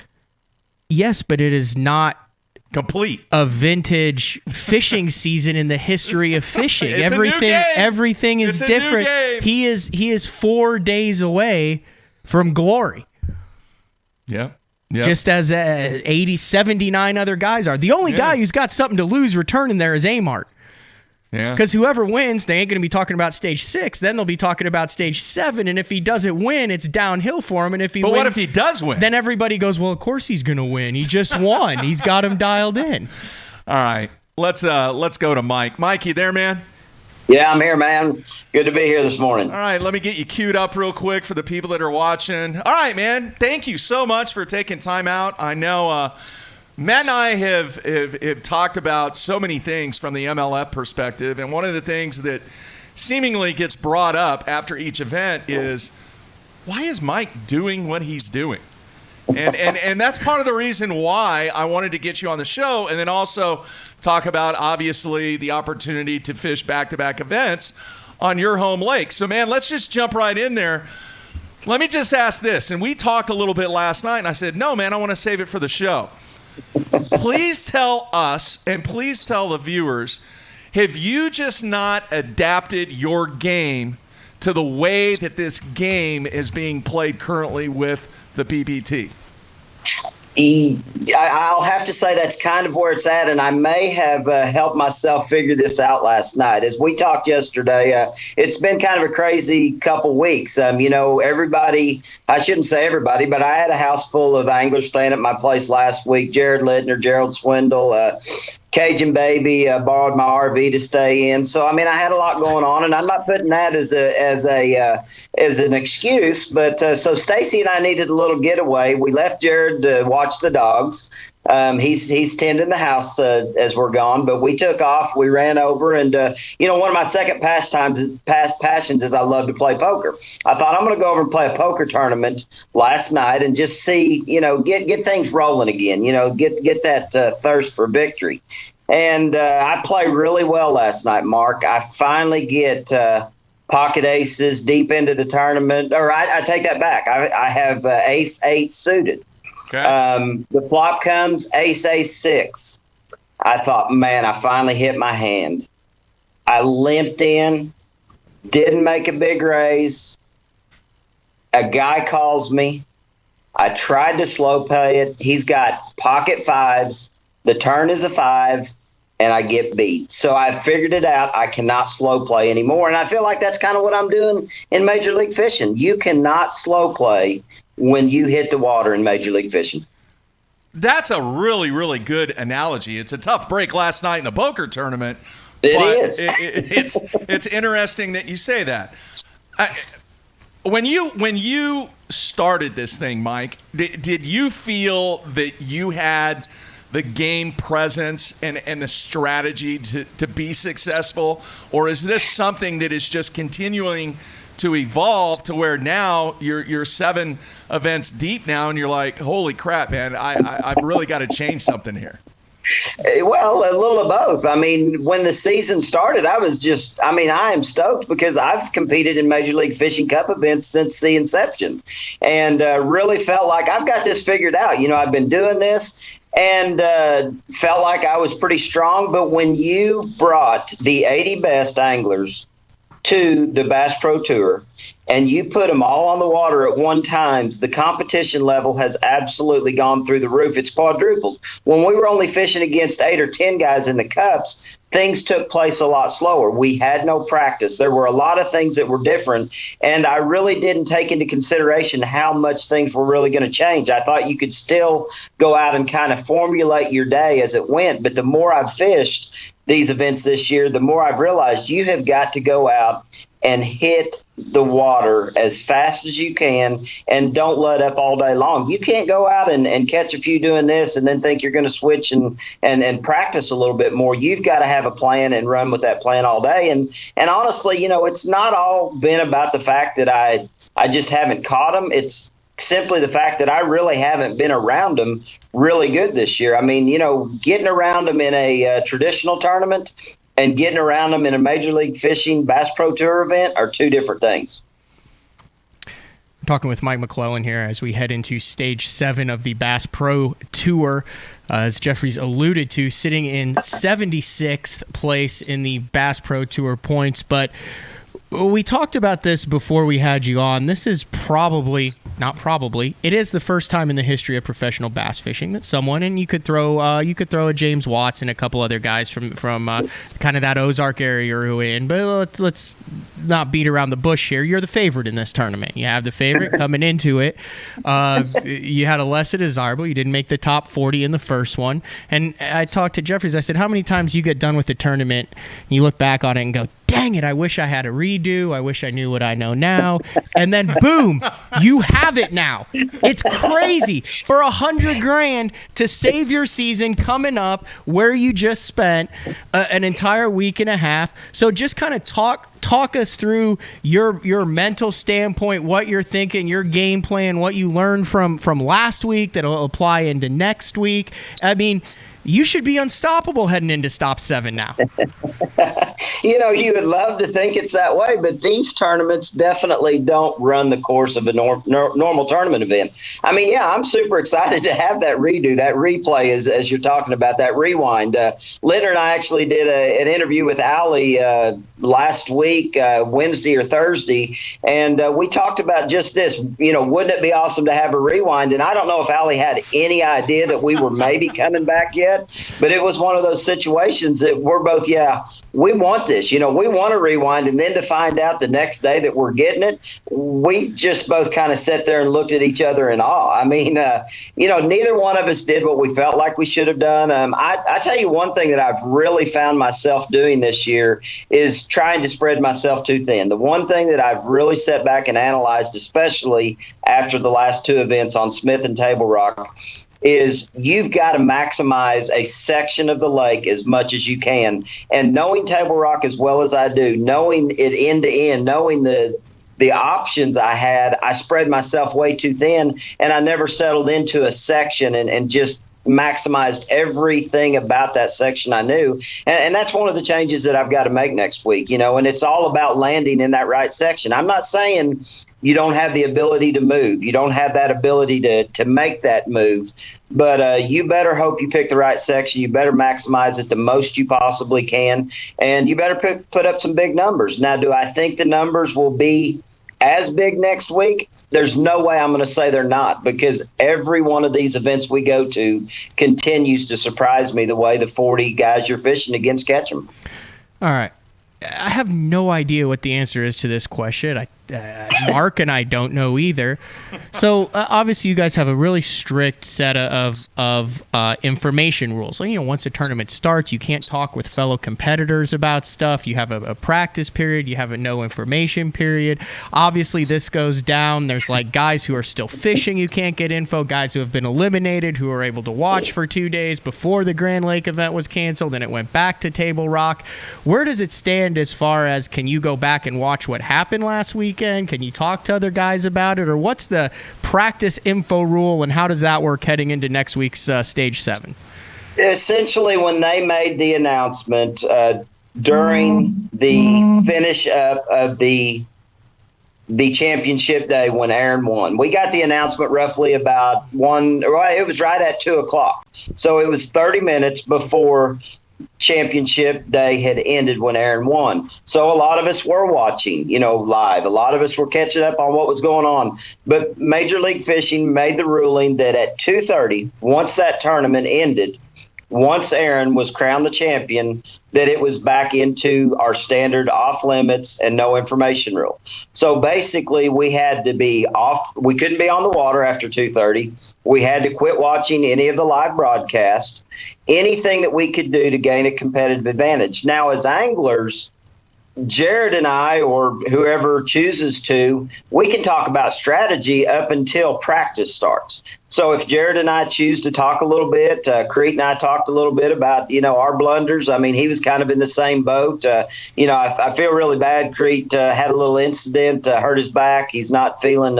Yes, but it is not complete a vintage fishing season in the history of fishing. It's a new game. Everything is It's a different. new game. He is 4 days away from glory. Yeah. Just as 79 other guys are. The only guy who's got something to lose returning there is Amart. Yeah. Because whoever wins, they ain't going to be talking about stage 6. Then they'll be talking about stage 7. And if he doesn't win, it's downhill for him. And if he But wins, what if he does win? Then everybody goes, well, of course he's going to win. He just won. He's got him dialed in. All right. Let's go to Mike. Mike, you there, man? Yeah, I'm here, man. Good to be here this morning. All right, let me get you queued up real quick for the people that are watching. All right, man. Thank you so much for taking time out. I know Matt and I have talked about so many things from the MLF perspective, and one of the things that seemingly gets brought up after each event is, why is Mike doing what he's doing? And that's part of the reason why I wanted to get you on the show, and then also talk about, obviously, the opportunity to fish back-to-back events on your home lake. So, man, let's just jump right in there. Let me just ask this, and we talked a little bit last night, and I said, no, man, I want to save it for the show. Please tell us, and please tell the viewers, have you just not adapted your game to the way that this game is being played currently with the PPT? I'll have to say that's kind of where it's at, and I may have helped myself figure this out last night. As we talked yesterday, it's been kind of a crazy couple weeks. Everybody, I shouldn't say everybody, but I had a house full of anglers staying at my place last week. Jared Littner, Gerald Swindle, Cajun Baby borrowed my RV to stay in. So, I had a lot going on, and I'm not putting that as an excuse. But so Stacy and I needed a little getaway. We left Jared to watch the dogs. He's tending the house as we're gone, but we took off. We ran over, and one of my second passions is I love to play poker. I thought I'm going to go over and play a poker tournament last night and just see, get things rolling again. Get that thirst for victory. And I played really well last night, Mark. I finally get pocket aces deep into the tournament, or I take that back. I have ace 8 suited. Okay. The flop comes ace 6. I thought, man, I finally hit my hand. I limped in, didn't make a big raise. A guy calls me. I tried to slow play it. He's got pocket 5s. The turn is a 5, and I get beat. So I figured it out. I cannot slow play anymore. And I feel like that's kind of what I'm doing in Major League Fishing. You cannot slow play when you hit the water in Major League Fishing. That's a really, really good analogy. It's a tough break last night in the poker tournament. It is. It's interesting that you say that. When you started this thing, Mike, did you feel that you had the game presence and the strategy to be successful? Or is this something that is just continuing to evolve to where now you're 7 events deep now and you're like, holy crap, man, I've really got to change something here? Well, a little of both. When the season started, I am stoked because I've competed in Major League Fishing Cup events since the inception and really felt like I've got this figured out. I've been doing this and felt like I was pretty strong. But when you brought the 80 best anglers to the Bass Pro Tour and you put them all on the water at one time, the competition level has absolutely gone through the roof. It's quadrupled. When we were only fishing against 8 or 10 guys in the cups, things took place a lot slower. We had no practice. There were a lot of things that were different, and I really didn't take into consideration how much things were really going to change. I thought you could still go out and kind of formulate your day as it went, but the more I've fished, these events this year, the more I've realized you have got to go out and hit the water as fast as you can and don't let up all day long. You can't go out and catch a few doing this and then think you're going to switch and practice a little bit more. You've got to have a plan and run with that plan all day. And honestly, it's not all been about the fact that I just haven't caught them. It's simply the fact that I really haven't been around them really good this year. I mean, getting around them in a traditional tournament and getting around them in a Major League Fishing Bass Pro Tour event are two different things. I'm talking with Mike McClelland here as we head into Stage 7 of the Bass Pro Tour. As Jeffrey's alluded to, sitting in 76th place in the Bass Pro Tour points. But we talked about this before we had you on. This is it is the first time in the history of professional bass fishing that someone, and you could throw a James Watts and a couple other guys from kind of that Ozark area who are in. But let's not beat around the bush here. You're the favorite in this tournament. You have the favorite coming into it. You had a less desirable. You didn't make the top 40 in the first one. And I talked to Jeffries. I said, how many times you get done with the tournament, and you look back on it and go, dang it, I wish I had a redo. I wish I knew what I know now. And then boom, you have it now. It's crazy for $100,000 to save your season coming up where you just spent an entire week and a half. So just kind of talk us through your mental standpoint, what you're thinking, your game plan, what you learned from last week that'll apply into next week. I mean, you should be unstoppable heading into Stop 7 now. You would love to think it's that way, but these tournaments definitely don't run the course of a normal tournament event. I mean, yeah, I'm super excited to have that redo, that replay, as you're talking about, that rewind. Linda and I actually did an interview with Allie last week, Wednesday or Thursday, and we talked about just this. Wouldn't it be awesome to have a rewind? And I don't know if Allie had any idea that we were maybe coming back yet, but it was one of those situations that we're both, we want this. We want to rewind, and then to find out the next day that we're getting it, we just both kind of sat there and looked at each other in awe. I mean, neither one of us did what we felt like we should have done. I tell you one thing that I've really found myself doing this year is trying to spread myself too thin. The one thing that I've really sat back and analyzed, especially after the last two events on Smith and Table Rock, is you've got to maximize a section of the lake as much as you can. And knowing Table Rock as well as I do, knowing it end to end, knowing the options I had, I spread myself way too thin, and I never settled into a section and just maximized everything about that section I knew. And that's one of the changes that I've got to make next week, and it's all about landing in that right section. I'm not saying you don't have the ability to move. You don't have that ability to make that move. But you better hope you pick the right section. You better maximize it the most you possibly can. And you better put up some big numbers. Now, do I think the numbers will be as big next week? There's no way I'm going to say they're not, because every one of these events we go to continues to surprise me the way the 40 guys you're fishing against catch them. All right. I have no idea what the answer is to this question. Mark and I don't know either. So obviously you guys have a really strict set of information rules. So, once a tournament starts, you can't talk with fellow competitors about stuff. You have a practice period. You have a no information period. Obviously this goes down. There's like guys who are still fishing. You can't get info. Guys who have been eliminated who are able to watch for 2 days before the Grand Lake event was canceled and it went back to Table Rock. Where does it stand as far as, can you go back and watch what happened last weekend? Can you talk to other guys about it? Or what's the practice info rule, and how does that work heading into next week's Stage 7? Essentially, when they made the announcement during the finish up of the championship day when Aaron won, we got the announcement roughly about it was right at 2:00. So it was 30 minutes before championship day had ended when Aaron won. So a lot of us were watching, live. A lot of us were catching up on what was going on. But Major League Fishing made the ruling that at 2:30, once that tournament ended, once Aaron was crowned the champion, that it was back into our standard off limits and no information rule. So basically we had to be off. We couldn't be on the water after 2:30. We had to quit watching any of the live broadcast, anything that we could do to gain a competitive advantage. Now, as anglers, Jared and I, or whoever chooses to, we can talk about strategy up until practice starts. So if Jared and I choose to talk a little bit, Crete and I talked a little bit about, our blunders. I mean, he was kind of in the same boat. I feel really bad. Crete had a little incident, hurt his back. He's not feeling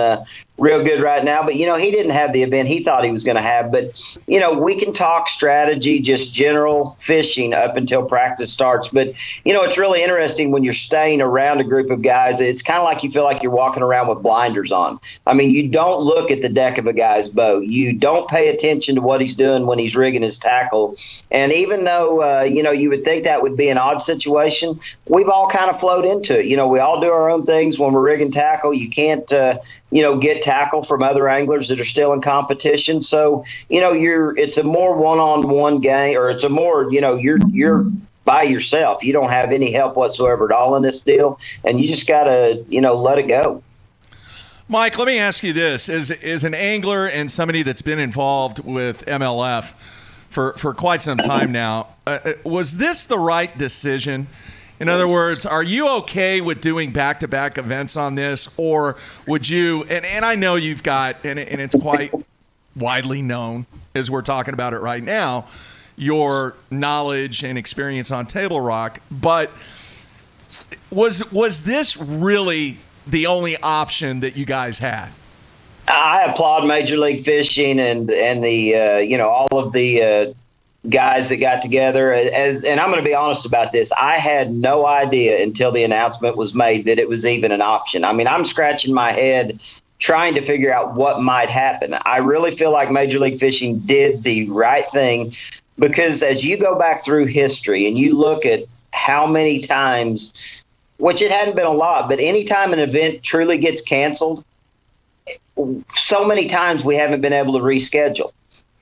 real good right now. But, he didn't have the event he thought he was going to have. But, we can talk strategy, just general fishing up until practice starts. But, it's really interesting when you're staying around a group of guys. It's kind of like you feel like you're walking around with blinders on. I mean, you don't look at the deck of a guy's boat. You don't pay attention to what he's doing when he's rigging his tackle. And even though, you would think that would be an odd situation, we've all kind of flowed into it. We all do our own things when we're rigging tackle. You can't, get tackle from other anglers that are still in competition. So, it's a more one-on-one game, or it's a more, you're by yourself. You don't have any help whatsoever at all in this deal. And you just got to, let it go. Mike, let me ask you this. As an angler and somebody that's been involved with MLF for quite some time now, was this the right decision? In other words, are you okay with doing back-to-back events on this? Or would you, and I know you've got, and it's quite widely known as we're talking about it right now, your knowledge and experience on Table Rock, but was this really the only option that you guys had? I applaud Major League Fishing and the all of the guys that got together. And I'm going to be honest about this. I had no idea until the announcement was made that it was even an option. I mean, I'm scratching my head trying to figure out what might happen. I really feel like Major League Fishing did the right thing, because as you go back through history and you look at how many times, which it hadn't been a lot, but anytime an event truly gets canceled, so many times we haven't been able to reschedule.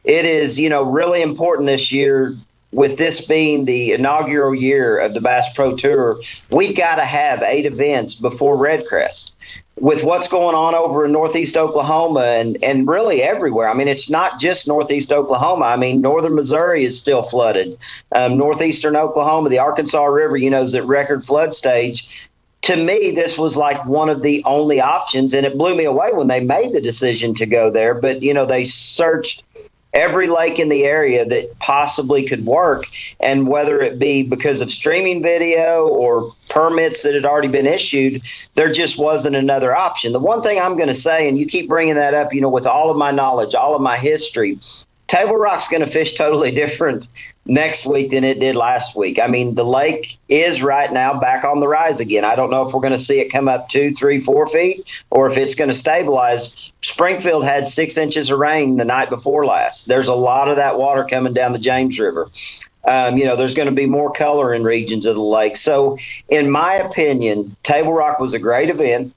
It is, really important this year, with this being the inaugural year of the Bass Pro Tour. We've got to have 8 events before Redcrest. With what's going on over in Northeast Oklahoma and really everywhere. I mean, it's not just Northeast Oklahoma. I mean, northern Missouri is still flooded. Northeastern Oklahoma, the Arkansas River, is at record flood stage. To me, this was like one of the only options, and it blew me away when they made the decision to go there. But, they searched every lake in the area that possibly could work, and whether it be because of streaming video or permits that had already been issued, there just wasn't another option. The one thing I'm going to say, and you keep bringing that up, with all of my knowledge, all of my history, Table Rock's going to fish totally different next week than it did last week. I mean, the lake is right now back on the rise again. I don't know if we're going to see it come up 2, 3, 4 feet, or if it's going to stabilize. Springfield had 6 inches of rain the night before last. There's a lot of that water coming down the James River. There's going to be more color in regions of the lake. So, in my opinion, Table Rock was a great event.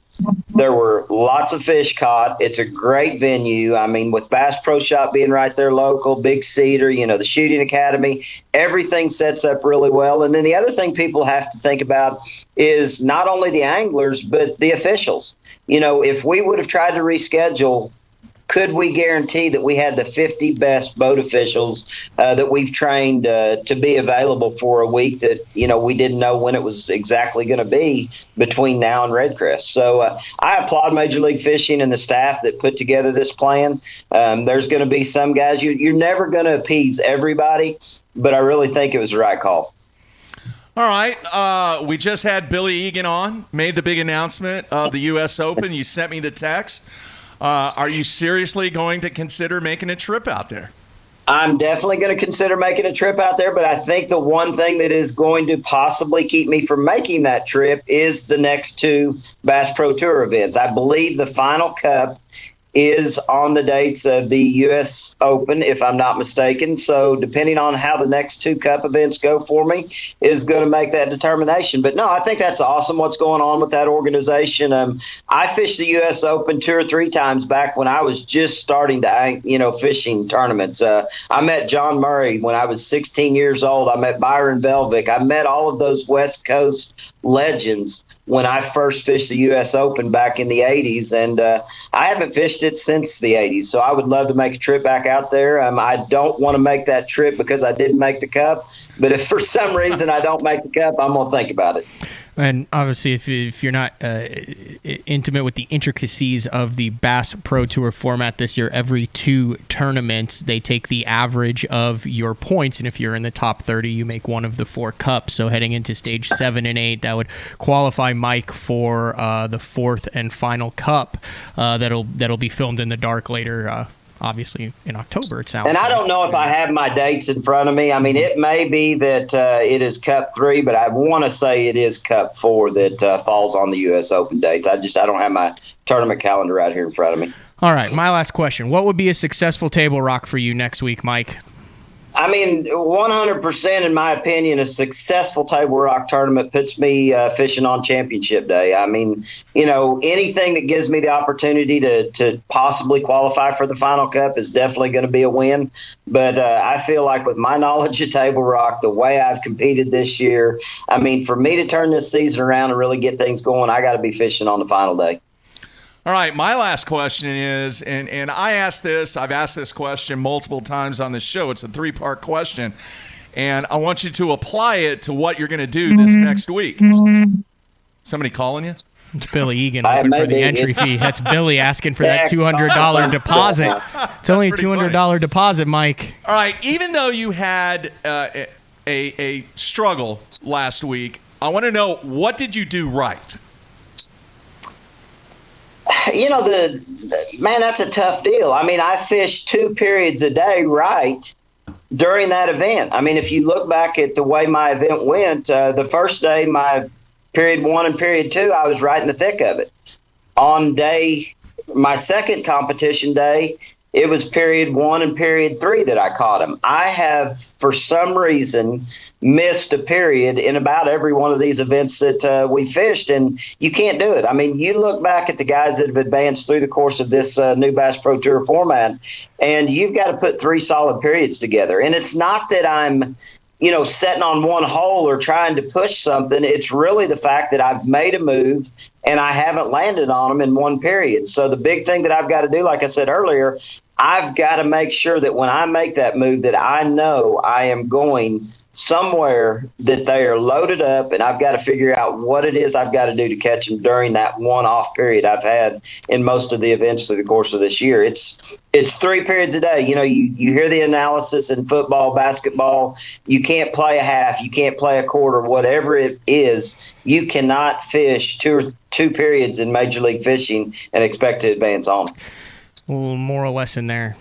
There were lots of fish caught. It's a great venue. I mean, with Bass Pro Shop being right there local, Big Cedar, the Shooting Academy, everything sets up really well. And then the other thing people have to think about is not only the anglers, but the officials. If we would have tried to reschedule, could we guarantee that we had the 50 best boat officials that we've trained to be available for a week that, we didn't know when it was exactly going to be between now and Redcrest? So I applaud Major League Fishing and the staff that put together this plan. There's going to be some guys, you're never going to appease everybody, but I really think it was the right call. All right. We just had Billy Egan on, made the big announcement of the U.S. Open. You sent me the text. Are you seriously going to consider making a trip out there? I'm definitely going to consider making a trip out there, but I think the one thing that is going to possibly keep me from making that trip is the next 2 Bass Pro Tour events. I believe the Final Cup is on the dates of the U.S. Open, if I'm not mistaken. So depending on how the next 2 Cup events go for me is going to make that determination. But no, I think that's awesome what's going on with that organization. I fished the U.S. Open 2 or 3 times back when I was just starting to, fishing tournaments. I met John Murray when I was 16 years old. I met Byron Belvick. I met all of those West Coast legends when I first fished the U.S. Open back in the 80s, and I haven't fished it since the 80s, so I would love to make a trip back out there. I don't want to make that trip because I didn't make the Cup, but if for some reason I don't make the Cup, I'm going to think about it. And obviously, if you're not intimate with the intricacies of the Bass Pro Tour format this year, every 2 tournaments, they take the average of your points, and if you're in the top 30, you make one of the 4 cups. So heading into stage 7 and 8, that would qualify Mike for the 4th and final cup that'll be filmed in the dark later. Obviously in October, it sounds. And I don't know if I have my dates in front of me. I mean, it may be that it is Cup 3, but I want to say it is Cup 4 that falls on the U.S. Open dates. I don't have my tournament calendar right here in front of me. All right, my last question. What would be a successful table rock for you next week, Mike? I mean, 100% in my opinion, a successful table rock tournament puts me fishing on championship day. I mean, anything that gives me the opportunity to possibly qualify for the final cup is definitely going to be a win. But I feel like with my knowledge of table rock, the way I've competed this year, I mean, for me to turn this season around and really get things going, I got to be fishing on the final day. All right, my last question is, and I've asked this question multiple times on this show. It's a 3-part question, and I want you to apply it to what you're going to do this next week. Somebody calling you? It's Billy Egan looking for the entry fee. That's Billy asking for that $200 deposit. It's only a $200 deposit, Mike. All right, even though you had a struggle last week, I want to know, what did you do right? Man, that's a tough deal. I mean, I fished 2 periods a day right during that event. I mean, if you look back at the way my event went, the first day, my period 1 and period 2, I was right in the thick of it. On my second competition day, it was period 1 and period 3 that I caught him. I have, for some reason, missed a period in about every one of these events that we fished, and you can't do it. I mean, you look back at the guys that have advanced through the course of this new Bass Pro Tour format, and you've got to put 3 solid periods together. And it's not that I'm setting on one hole or trying to push something. It's really the fact that I've made a move and I haven't landed on them in 1 period. So the big thing that I've got to do, like I said earlier, I've got to make sure that when I make that move that I know I am going somewhere that they are loaded up, and I've got to figure out what it is I've got to do to catch them during that one-off period I've had in most of the events through the course of this year. It's 3 periods a day. You hear the analysis in football, basketball. You can't play a half. You can't play a quarter. Whatever it is, you cannot fish two periods in Major League Fishing and expect to advance on. A little moral lesson there.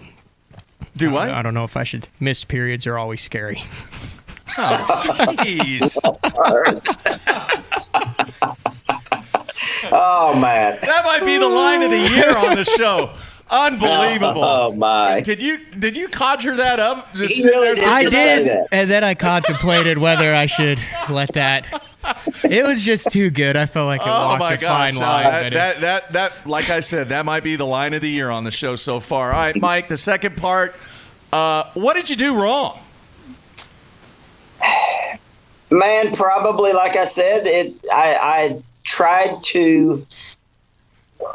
Do what? I don't know if I should. Missed periods are always scary. Oh, jeez. Oh, man. That might be the line of the year on the show. Unbelievable. Oh, my. Did you conjure that up? He really did. I did, that. and then I contemplated whether I should let that. It was just too good. I felt like it walked a fine line. That, like I said, that might be the line of the year on the show so far. All right, Mike, the second part. What did you do wrong? Man, probably, like I said, I tried to.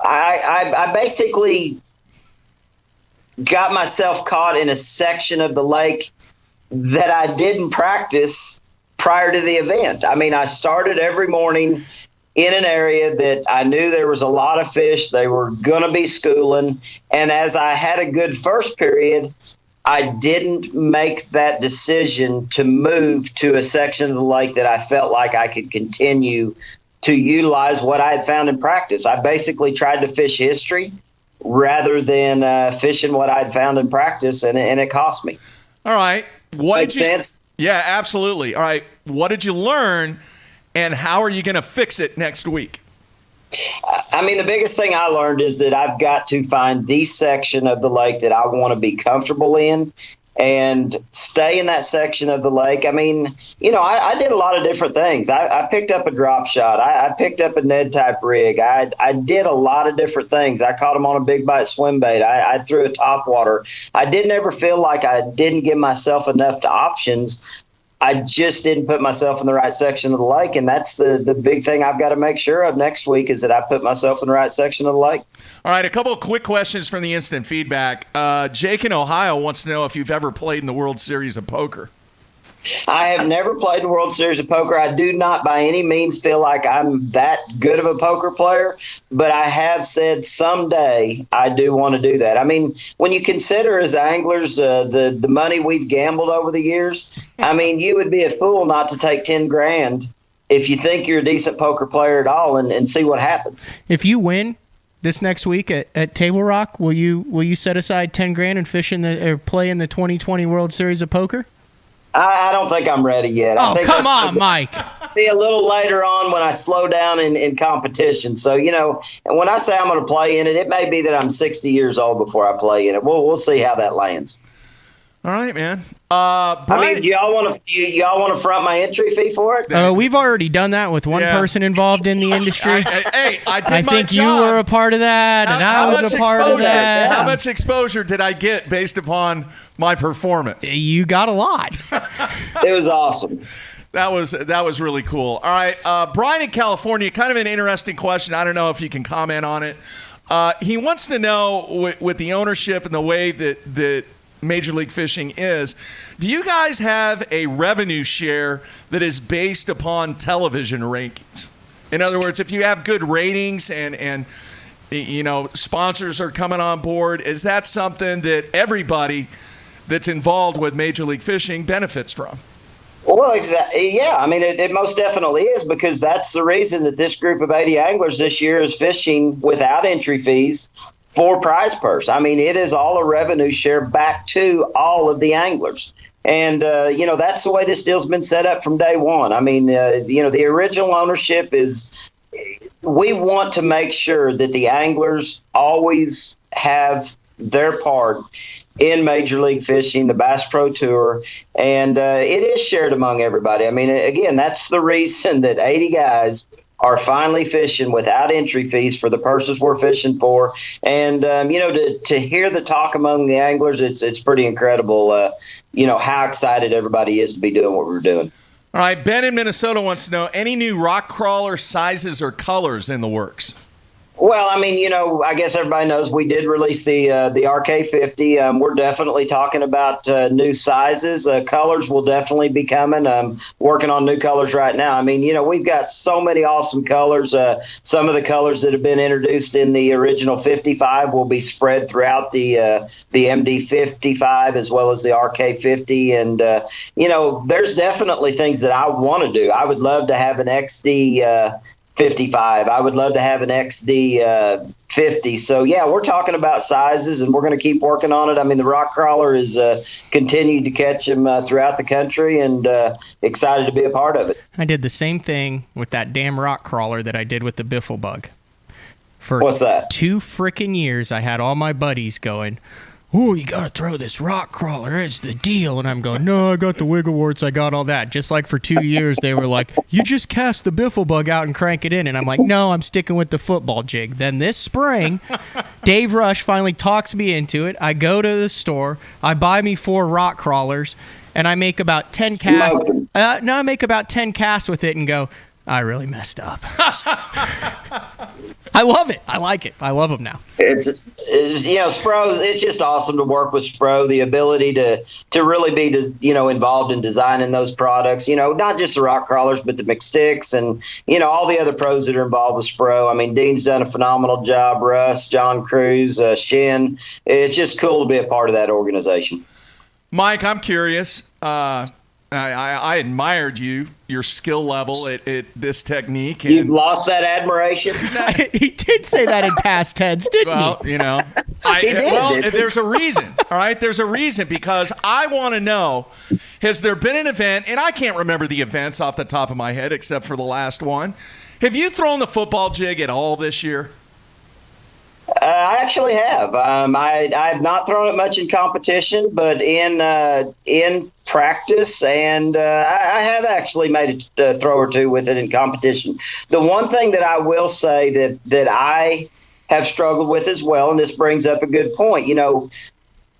I basically got myself caught in a section of the lake that I didn't practice prior to the event. I mean, I started every morning in an area that I knew there was a lot of fish. They were going to be schooling. And as I had a good first period, I didn't make that decision to move to a section of the lake that I felt like I could continue to utilize what I had found in practice. I basically tried to fish history rather than fishing what I'd found in practice, and it cost me. All right. Makes sense? Yeah, absolutely. All right. What did you learn, and how are you going to fix it next week? I mean, the biggest thing I learned is that I've got to find the section of the lake that I want to be comfortable in and stay in that section of the lake. I mean, I did a lot of different things. I picked up a drop shot. I picked up a Ned type rig. I did a lot of different things. I caught them on a big bite swim bait. I threw a top water. I didn't ever feel like I didn't give myself enough options. I just didn't put myself in the right section of the lake, and that's the big thing I've got to make sure of next week is that I put myself in the right section of the lake. All right, a couple of quick questions from the instant feedback. Jake in Ohio wants to know if you've ever played in the World Series of Poker. I have never played the World Series of Poker. I do not by any means feel like I'm that good of a poker player, but I have said someday I do want to do that. I mean, when you consider as anglers the money we've gambled over the years, I mean, you would be a fool not to take 10 grand if you think you're a decent poker player at all and see what happens. If you win this next week at Table Rock, will you set aside 10 grand and play in the 2020 World Series of Poker? I don't think I'm ready yet. Oh, come on, Mike. Be a little later on when I slow down in competition. So, and when I say I'm going to play in it, it may be that I'm 60 years old before I play in it. We'll see how that lands. All right, man. I mean, do y'all want to front my entry fee for it? We've already done that with one person involved in the industry. I think you were a part of that, and I was a part of that. How much exposure did I get based upon my performance? You got a lot. It was awesome. That was really cool. All right, Brian in California, kind of an interesting question. I don't know if you can comment on it. He wants to know with the ownership and the way that Major League Fishing is, do you guys have a revenue share that is based upon television rankings? In other words, if you have good ratings and sponsors are coming on board, is that something that everybody that's involved with Major League Fishing benefits from? Well, exactly. Yeah, I mean, it most definitely is, because that's the reason that this group of 80 anglers this year is fishing without entry fees for prize purse. I mean, it is all a revenue share back to all of the anglers. And, that's the way this deal's been set up from day one. I mean, the original ownership is we want to make sure that the anglers always have their part in Major League Fishing, the Bass Pro Tour, and it is shared among everybody. I mean, again, that's the reason that 80 guys are finally fishing without entry fees for the purses we're fishing for. And, to hear the talk among the anglers, it's pretty incredible, how excited everybody is to be doing what we're doing. All right, Ben in Minnesota wants to know, any new rock crawler sizes or colors in the works? Well, I mean, I guess everybody knows we did release the RK50. We're definitely talking about new sizes. Colors will definitely be coming. Working on new colors right now. I mean, we've got so many awesome colors. Some of the colors that have been introduced in the original 55 will be spread throughout the MD55 as well as the RK50. And, there's definitely things that I want to do. I would love to have an XD 55. I would love to have an XD 50. So, yeah, we're talking about sizes, and we're going to keep working on it. I mean, the rock crawler is continued to catch them throughout the country, and excited to be a part of it. I did the same thing with that damn rock crawler that I did with the biffle bug. For What's that? 2 freaking years, I had all my buddies going, "Oh, you got to throw this rock crawler. It's the deal." And I'm going, "No, I got the wiggle warts. I got all that." Just like for 2 years, they were like, "You just cast the biffle bug out and crank it in." And I'm like, "No, I'm sticking with the football jig." Then this spring, Dave Rush finally talks me into it. I go to the store. I buy me 4 rock crawlers, and I make about 10 casts. I make about 10 casts with it and go, "I really messed up." I love it. I like it. I love them now. It's Spro. It's just awesome to work with Spro. The ability to really be involved in designing those products. Not just the rock crawlers, but the McSticks and all the other pros that are involved with Spro. I mean, Dean's done a phenomenal job. Russ, John Cruz, Shin. It's just cool to be a part of that organization. Mike, I'm curious. I admired your skill level at this technique. And you've lost that admiration? He did say that in past tense, didn't he? There's a reason. All right, there's a reason, because I want to know, has there been an event, and I can't remember the events off the top of my head except for the last one. Have you thrown the football jig at all this year? I actually have. I have not thrown it much in competition, but in practice, and I have actually made a throw or two with it in competition. The one thing that I will say that I have struggled with as well, and this brings up a good point.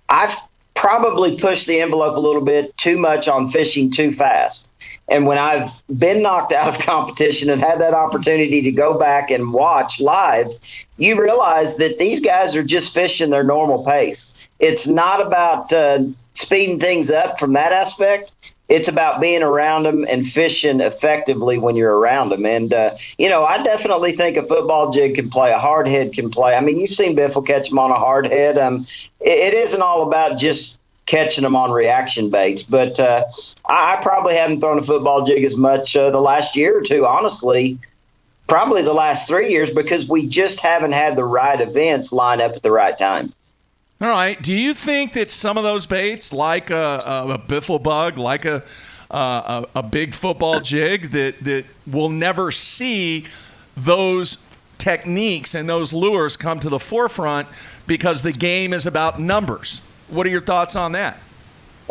I've probably pushed the envelope a little bit too much on fishing too fast. And when I've been knocked out of competition and had that opportunity to go back and watch live, you realize that these guys are just fishing their normal pace. It's not about speeding things up from that aspect. It's about being around them and fishing effectively when you're around them. And, I definitely think a football jig can play, a hard head can play. I mean, you've seen Biffle catch them on a hard head. It isn't all about just catching them on reaction baits. But I probably haven't thrown a football jig as much the last year or two, honestly, probably the last 3 years, because we just haven't had the right events line up at the right time. All right. Do you think that some of those baits, like a biffle bug, like a big football jig, that we'll never see those techniques and those lures come to the forefront because the game is about numbers? What are your thoughts on that?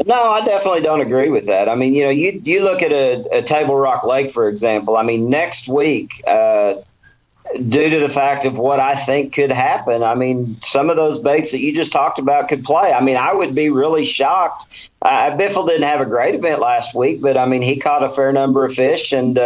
No, I definitely don't agree with that. I mean, you look at a Table Rock Lake, for example. I mean, next week, due to the fact of what I think could happen, I mean, some of those baits that you just talked about could play. I mean, I would be really shocked. Biffle didn't have a great event last week, but, I mean, he caught a fair number of fish, and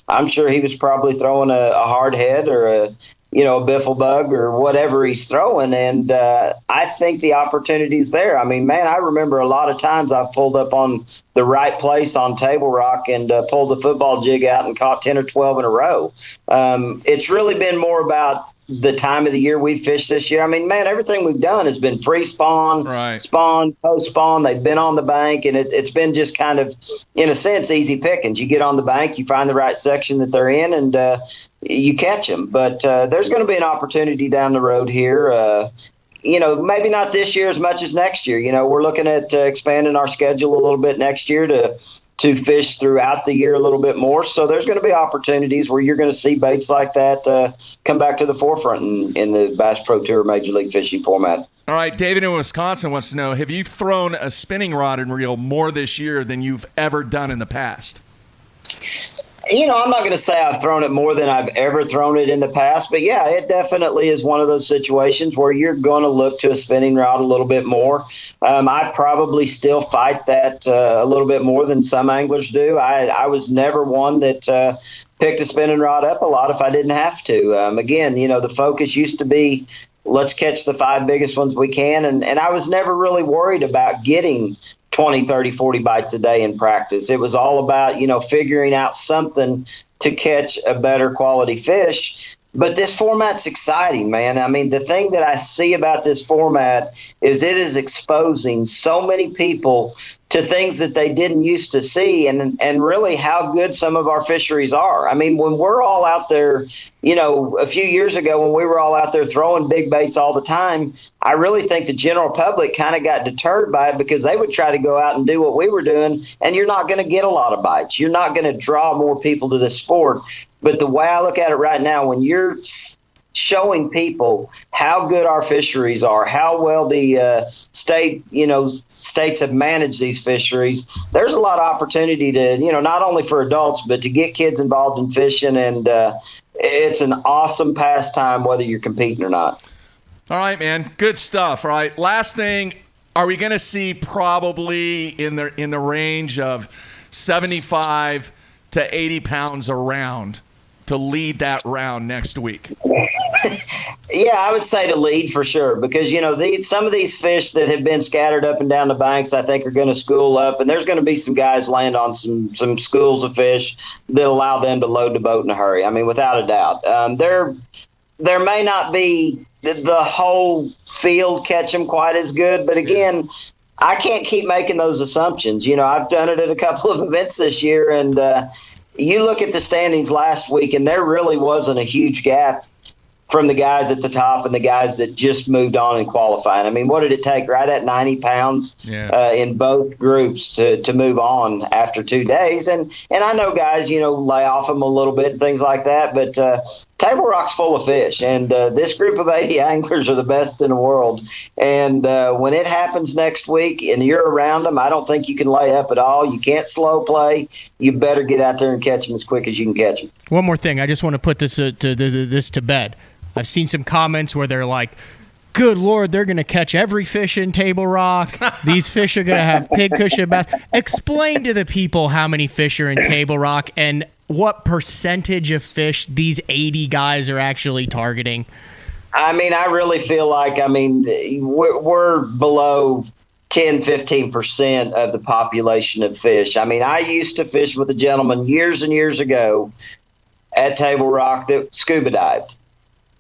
I'm sure he was probably throwing a hard head or a biffle bug or whatever he's throwing. And I think the opportunity's there. I mean, man, I remember a lot of times I've pulled up on the right place on Table Rock and pulled the football jig out and caught 10 or 12 in a row. It's really been more about the time of the year we've fished this year. I mean, man, everything we've done has been pre-spawn, right, spawn, post-spawn. They've been on the bank, and it's been just kind of, in a sense, easy pickings. You get on the bank, you find the right section that they're in, and you catch them. But there's going to be an opportunity down the road here. Maybe not this year as much as next year. We're looking at expanding our schedule a little bit next year to fish throughout the year a little bit more. So there's going to be opportunities where you're going to see baits like that come back to the forefront in the Bass Pro Tour Major League Fishing format. All right, David in Wisconsin wants to know, have you thrown a spinning rod and reel more this year than you've ever done in the past? I'm not going to say I've thrown it more than I've ever thrown it in the past, but yeah, it definitely is one of those situations where you're going to look to a spinning rod a little bit more. I probably still fight that a little bit more than some anglers do. I was never one that picked a spinning rod up a lot if I didn't have to. Again, the focus used to be, let's catch the 5 biggest ones we can, and I was never really worried about getting 20, 30, 40 bites a day in practice. It was all about, figuring out something to catch a better quality fish. But this format's exciting, man. I mean, the thing that I see about this format is it is exposing so many people to things that they didn't used to see, and really how good some of our fisheries are. I mean, when we're all out there, a few years ago when we were all out there throwing big baits all the time, I really think the general public kind of got deterred by it because they would try to go out and do what we were doing, and you're not going to get a lot of bites. You're not going to draw more people to this sport. But the way I look at it right now, when you're showing people how good our fisheries are, how well the states have managed these fisheries, there's a lot of opportunity to, not only for adults, but to get kids involved in fishing. And it's an awesome pastime, whether you're competing or not. All right, man. Good stuff. All right. Last thing, are we going to see probably in the range of 75 to 80 pounds a round to lead that round next week? Yeah, I would say to lead for sure, because some of these fish that have been scattered up and down the banks, I think, are going to school up, and there's going to be some guys land on some schools of fish that allow them to load the boat in a hurry. I mean, without a doubt, there may not be the whole field catch them quite as good, but again, I can't keep making those assumptions. I've done it at a couple of events this year, and you look at the standings last week, and there really wasn't a huge gap from the guys at the top and the guys that just moved on in qualifying. I mean, what did it take? Right at 90 pounds in both groups to move on after 2 days. And I know guys, lay off them a little bit and things like that, but Table Rock's full of fish, and this group of 80 anglers are the best in the world. And when it happens next week and you're around them, I don't think you can lay up at all. You can't slow play. You better get out there and catch them as quick as you can catch them. One more thing. I just want to put this to bed. I've seen some comments where they're like, good Lord, they're going to catch every fish in Table Rock. These fish are going to have pig cushion bass. Explain to the people how many fish are in Table Rock and what percentage of fish these 80 guys are actually targeting. I mean, I really feel like, we're below 10, 15% of the population of fish. I mean, I used to fish with a gentleman years and years ago at Table Rock that scuba dived.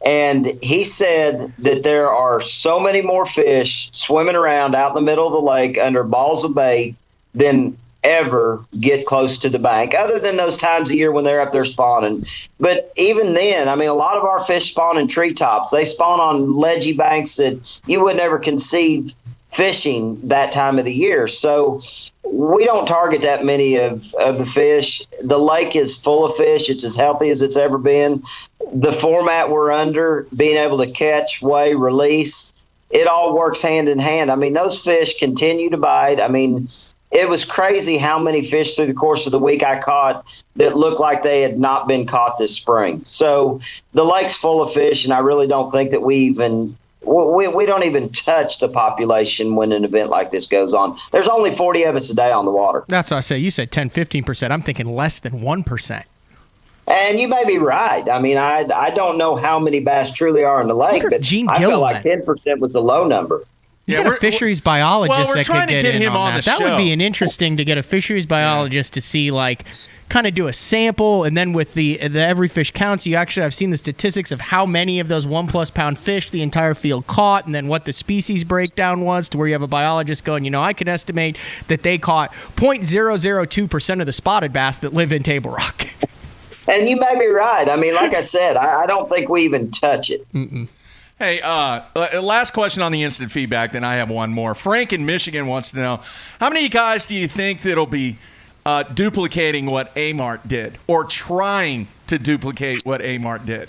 And he said that there are so many more fish swimming around out in the middle of the lake under balls of bait than ever get close to the bank, other than those times a year when they're up there spawning. But even then, I mean, a lot of our fish spawn in treetops. They spawn on ledgy banks that you would never conceive fishing that time of the year. So we don't target that many of the fish. The lake is full of fish. It's as healthy as it's ever been. The format we're under, being able to catch, weigh, release, it all works hand in hand. I mean, those fish continue to bite. I mean, it was crazy how many fish through the course of the week I caught that looked like they had not been caught this spring. So the lake's full of fish, and I really don't think that we don't even touch the population when an event like this goes on. There's only 40 of us a day on the water. That's what I say. You said 10, 15%. I'm thinking less than 1%. And you may be right. I mean, I don't know how many bass truly are in the lake, but I feel like 10% was a low number. You got a fisheries biologist we're that trying could to get him in on on that. the That show. would be an interesting to get a fisheries biologist to see, like, kind of do a sample, and then with the every fish counts, I've seen the statistics of how many of those 1+ pound fish the entire field caught, and then what the species breakdown was, to where you have a biologist going, I can estimate that they caught 0.002% of the spotted bass that live in Table Rock. And you may be right. I mean, like I said, I don't think we even touch it. Mm-mm. Hey, last question on the instant feedback, then I have one more. Frank in Michigan wants to know, how many guys do you think that'll be duplicating what A-Mart did or trying to duplicate what A-Mart did?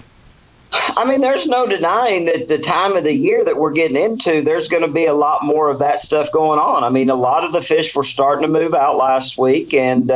I mean, there's no denying that the time of the year that we're getting into, there's going to be a lot more of that stuff going on. I mean, a lot of the fish were starting to move out last week, and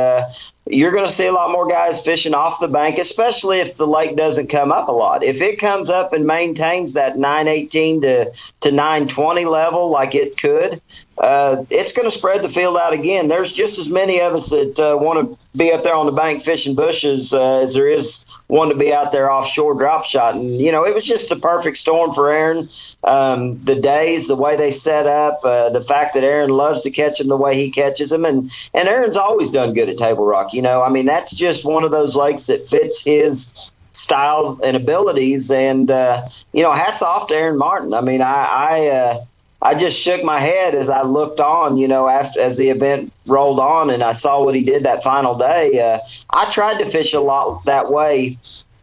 you're going to see a lot more guys fishing off the bank, especially if the lake doesn't come up a lot. If it comes up and maintains that 918 to 920 level like it could, it's going to spread the field out again. There's just as many of us that want to be up there on the bank fishing bushes as there is one to be out there offshore drop shot. And, it was just the perfect storm for Aaron. The days, the way they set up, the fact that Aaron loves to catch them the way he catches them. And Aaron's always done good at Table Rock. That's just one of those lakes that fits his styles and abilities. And, hats off to Aaron Martin. I mean, I just shook my head as I looked on, as the event rolled on and I saw what he did that final day. I tried to fish a lot that way.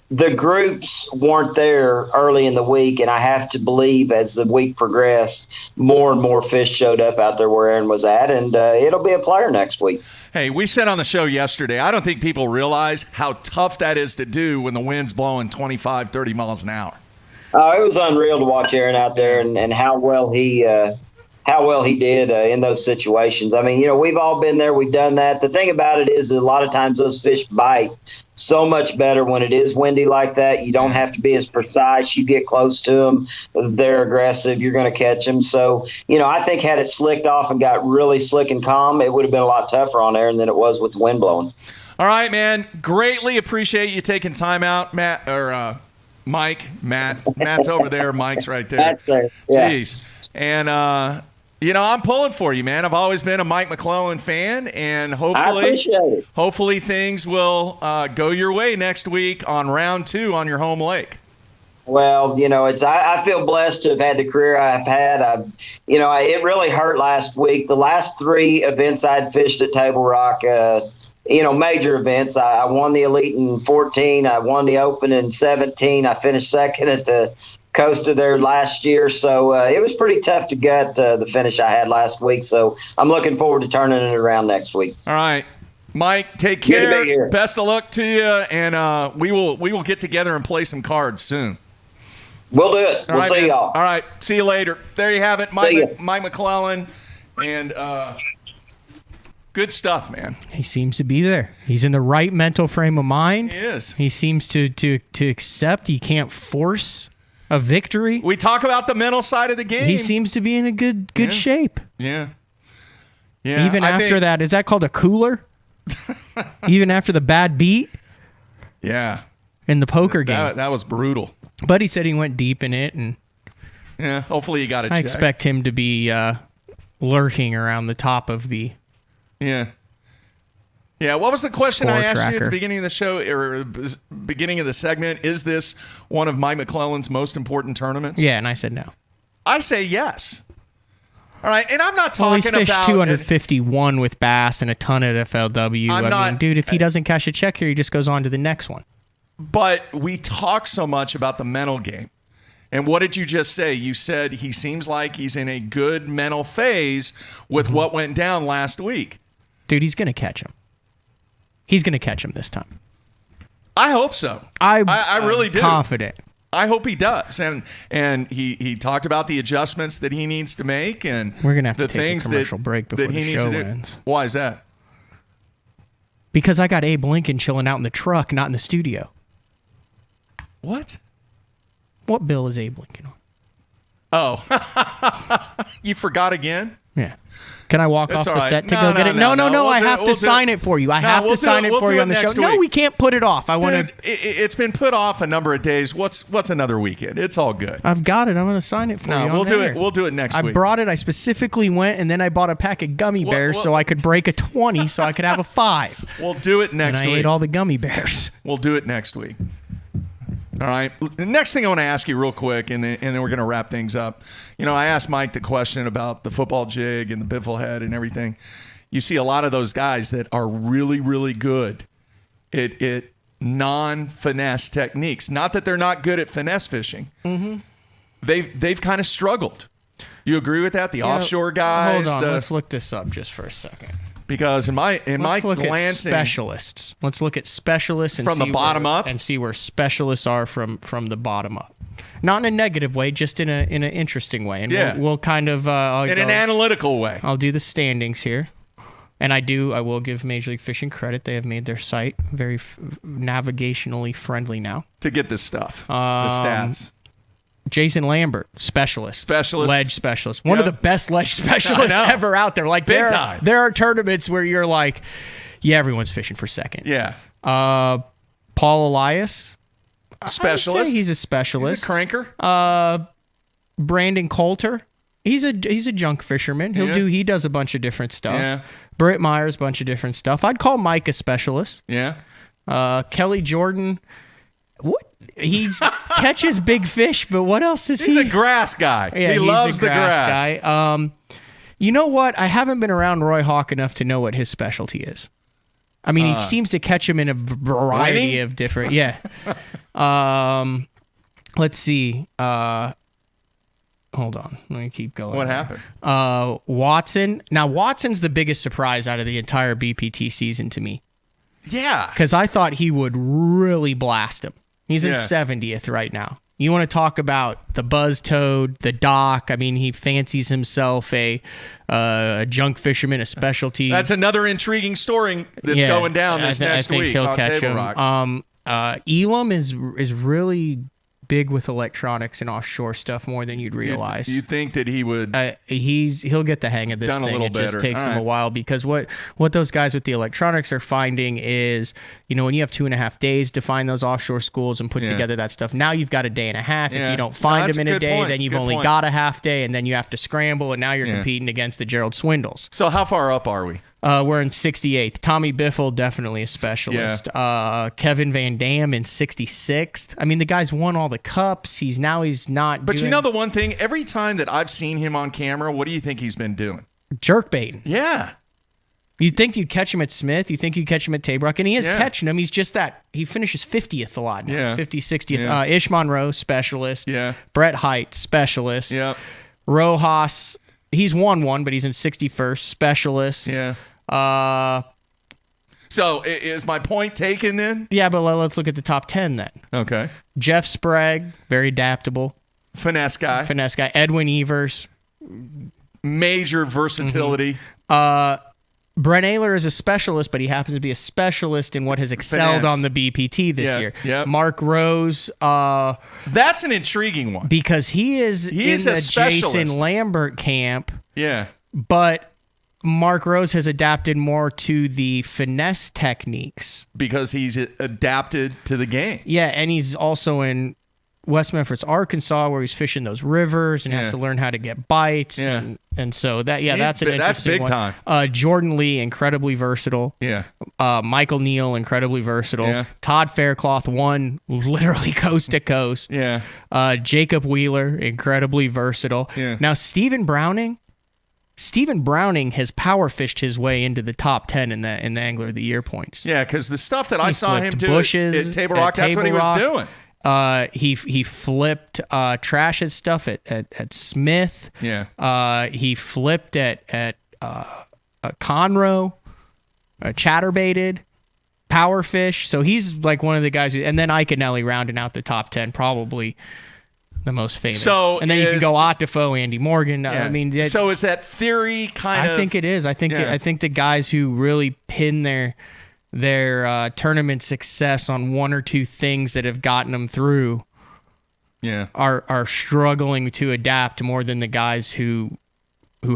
The groups weren't there early in the week, and I have to believe as the week progressed, more and more fish showed up out there where Aaron was at, and it'll be a player next week. Hey, we said on the show yesterday, I don't think people realize how tough that is to do when the wind's blowing 25, 30 miles an hour. Oh, it was unreal to watch Aaron out there and how well he did in those situations. I mean, we've all been there. We've done that. The thing about it is a lot of times those fish bite so much better when it is windy like that. You don't have to be as precise. You get close to them. They're aggressive. You're going to catch them. So, I think had it slicked off and got really slick and calm, it would have been a lot tougher on Aaron than it was with the wind blowing. All right, man. Greatly appreciate you taking time out, Matt, or Mike. Matt's over there. Mike's right there. That's there. Yeah. Jeez. And, I'm pulling for you, man. I've always been a Mike McClelland fan, and I appreciate it. Hopefully things will go your way next week on round 2 on your home lake. Well, I feel blessed to have had the career I've had. It really hurt last week. The last 3 events I'd fished at Table Rock, major events. I won the Elite in 14. I won the Open in 17. I finished second at the Costa there last year. So it was pretty tough to get the finish I had last week. So I'm looking forward to turning it around next week. All right. Mike, take care. Best of luck to you, and we will get together and play some cards soon. We'll do it. We'll see y'all. All right. See you later. There you have it, Mike McClelland. And good stuff, man. He seems to be there. He's in the right mental frame of mind. He is. He seems to accept he can't force a victory. We talk about the mental side of the game. He seems to be in a good shape. Yeah. Yeah. Even after that, is that called a cooler? Even after the bad beat? Yeah. In the poker game. That was brutal. But he said he went deep in it, and yeah, hopefully he got it. I expect him to be lurking around the top of the Yeah. What was the question I asked you at the tracker. beginning of the show, or beginning of the segment? Is this one of Mike McClelland's most important tournaments? Yeah, and I said no. I say yes. All right, and I'm not Well, he's talking fished about 251 with Bass and a ton at FLW. I not- mean, dude, if he doesn't cash a check here, he just goes on to the next one. But we talk so much about the mental game. And what did you just say? You said he seems like he's in a good mental phase with what went down last week. Dude, he's going to catch him. He's going to catch him this time. I hope so. I really do. Confident. I hope he does. And he talked about the adjustments that he needs to make, and We're going to have the to take things a commercial break before that he the needs show to do. ends. Why is that? Because I got Abe Lincoln chilling out in the truck, not in the studio. What? What bill is Abe Lincoln on? Oh. You forgot again? Yeah. Can I walk It's off all the right. set to No, go no, get it? no, No, no. I have We'll to do sign it. it for you. I No, have we'll to do sign it. it We'll for do you it on the show. next No, week. we can't put it off. I want Dude, to. it's been put off a number of days. What's another weekend? It's all good. I've got it. I'm going to sign it for you. No, on we'll do there. it. We'll do it next I week. brought it. I specifically went, and then I bought a pack of gummy bears so I could break a 20 so I could have a 5. We'll do it next and I week. ate all the gummy bears. We'll do it next week. All right. The next thing I want to ask you real quick, and then we're going to wrap things up. I asked Mike the question about the football jig and the biffle head and everything. You see a lot of those guys that are really, really good at non-finesse techniques. Not that they're not good at finesse fishing. Mm-hmm. They've kind of struggled. You agree with that? The offshore guys. Hold on. Let's look this up just for a second. Because in my Let's look at glancing specialists. Let's look at specialists and From the see bottom where, up? and see where specialists are from the bottom up. Not in a negative way, just in an interesting way. And Yeah. we'll kind of in an analytical way. I'll do the standings here. And I will give Major League Fishing credit. They have made their site very navigationally friendly now. To get this stuff, the stats. Jason Lambert, specialist, ledge specialist, one of the best ledge specialists ever out there. Like Big time. There are tournaments where you're like, yeah, everyone's fishing for second. Yeah. Paul Elias, Specialist. I'd say he's a specialist. He's a cranker. Brandon Coulter, he's a junk fisherman. He does a bunch of different stuff. Yeah. Britt Myers, bunch of different stuff. I'd call Mike a specialist. Yeah. Kelly Jordan, what? He's catches big fish, but what else is he? He's a grass guy. Yeah, he loves the grass. Guy. You know what? I haven't been around Roy Hawk enough to know what his specialty is. I mean, he seems to catch him in a variety of different. Yeah. Let's see. Hold on. Let me keep going. What happened? Watson. Now, Watson's the biggest surprise out of the entire BPT season to me. Yeah. Because I thought he would really blast him. He's in Yeah. 70th right now. You want to talk about the buzz toad, the dock. I mean, he fancies himself a junk fisherman, a specialty. That's another intriguing story that's going down this next I think week he'll on catch Table him. Rock. Elam is really big with electronics and offshore stuff more than you'd realize. You think that he would? He'll get the hang of this Done a thing. little It just better. takes All him a right. while because what those guys with the electronics are finding is, when you have 2.5 days to find those offshore schools and put Yeah. together that stuff, now you've got a day and a half. Yeah. If you don't No, find that's them in a a good day, point. then you've Good only point. got a half day, and then you have to scramble, and now you're Yeah. competing against the Gerald Swindles. So how far up are we? We're in 68th. Tommy Biffle, definitely a specialist. Kevin Van Dam in 66th. I mean, the guy's won all the cups. He's not. But doing you know the one thing, every time that I've seen him on camera, what do you think he's been doing? jerk baiting. Yeah. You'd think you'd catch him at Smith. You think you'd catch him at Table Rock. And he is catching him. He's just that. He finishes 50th a lot now. Yeah. 50th, 60th. Yeah. Ish Monroe, specialist. Yeah. Brett Height, specialist. Yeah. Rojas, he's won one, but he's in 61st, specialist. Yeah. So is my point taken then? Yeah, but let's look at the top 10 then. Okay. Jeff Sprague, very adaptable. Finesse guy. Edwin Evers. Major versatility. Brent Ehrler is a specialist, but he happens to be a specialist in what has excelled on the BPT this year. Yeah. Mark Rose. That's an intriguing one. Because he is in a the specialist. Jason Lambert camp. Yeah. But Mark Rose has adapted more to the finesse techniques. Because he's adapted to the game. Yeah, and he's also in West Memphis, Arkansas, where he's fishing those rivers and has to learn how to get bites. Yeah. And so that's an interesting that's big one. time. Jordan Lee, incredibly versatile. Yeah. Michael Neal, incredibly versatile. Yeah. Todd Faircloth won literally coast to coast. Yeah. Jacob Wheeler, incredibly versatile. Yeah. Now, Stephen Browning has power fished his way into the top 10 in the Angler of the Year points. Yeah, because the stuff that I saw him do bushes at Table Rock, that's what he was doing. He flipped Trash's stuff at Smith. Yeah. He flipped at Conroe, chatterbaited, powerfish. So he's like one of the guys and then Iconelli rounding out the top 10, probably the most famous. So and then you can go Ottifo, Andy Morgan. Yeah. I mean, so is that theory kind of? I think it is. I think the guys who really pin their tournament success on one or two things that have gotten them through are struggling to adapt more than the guys who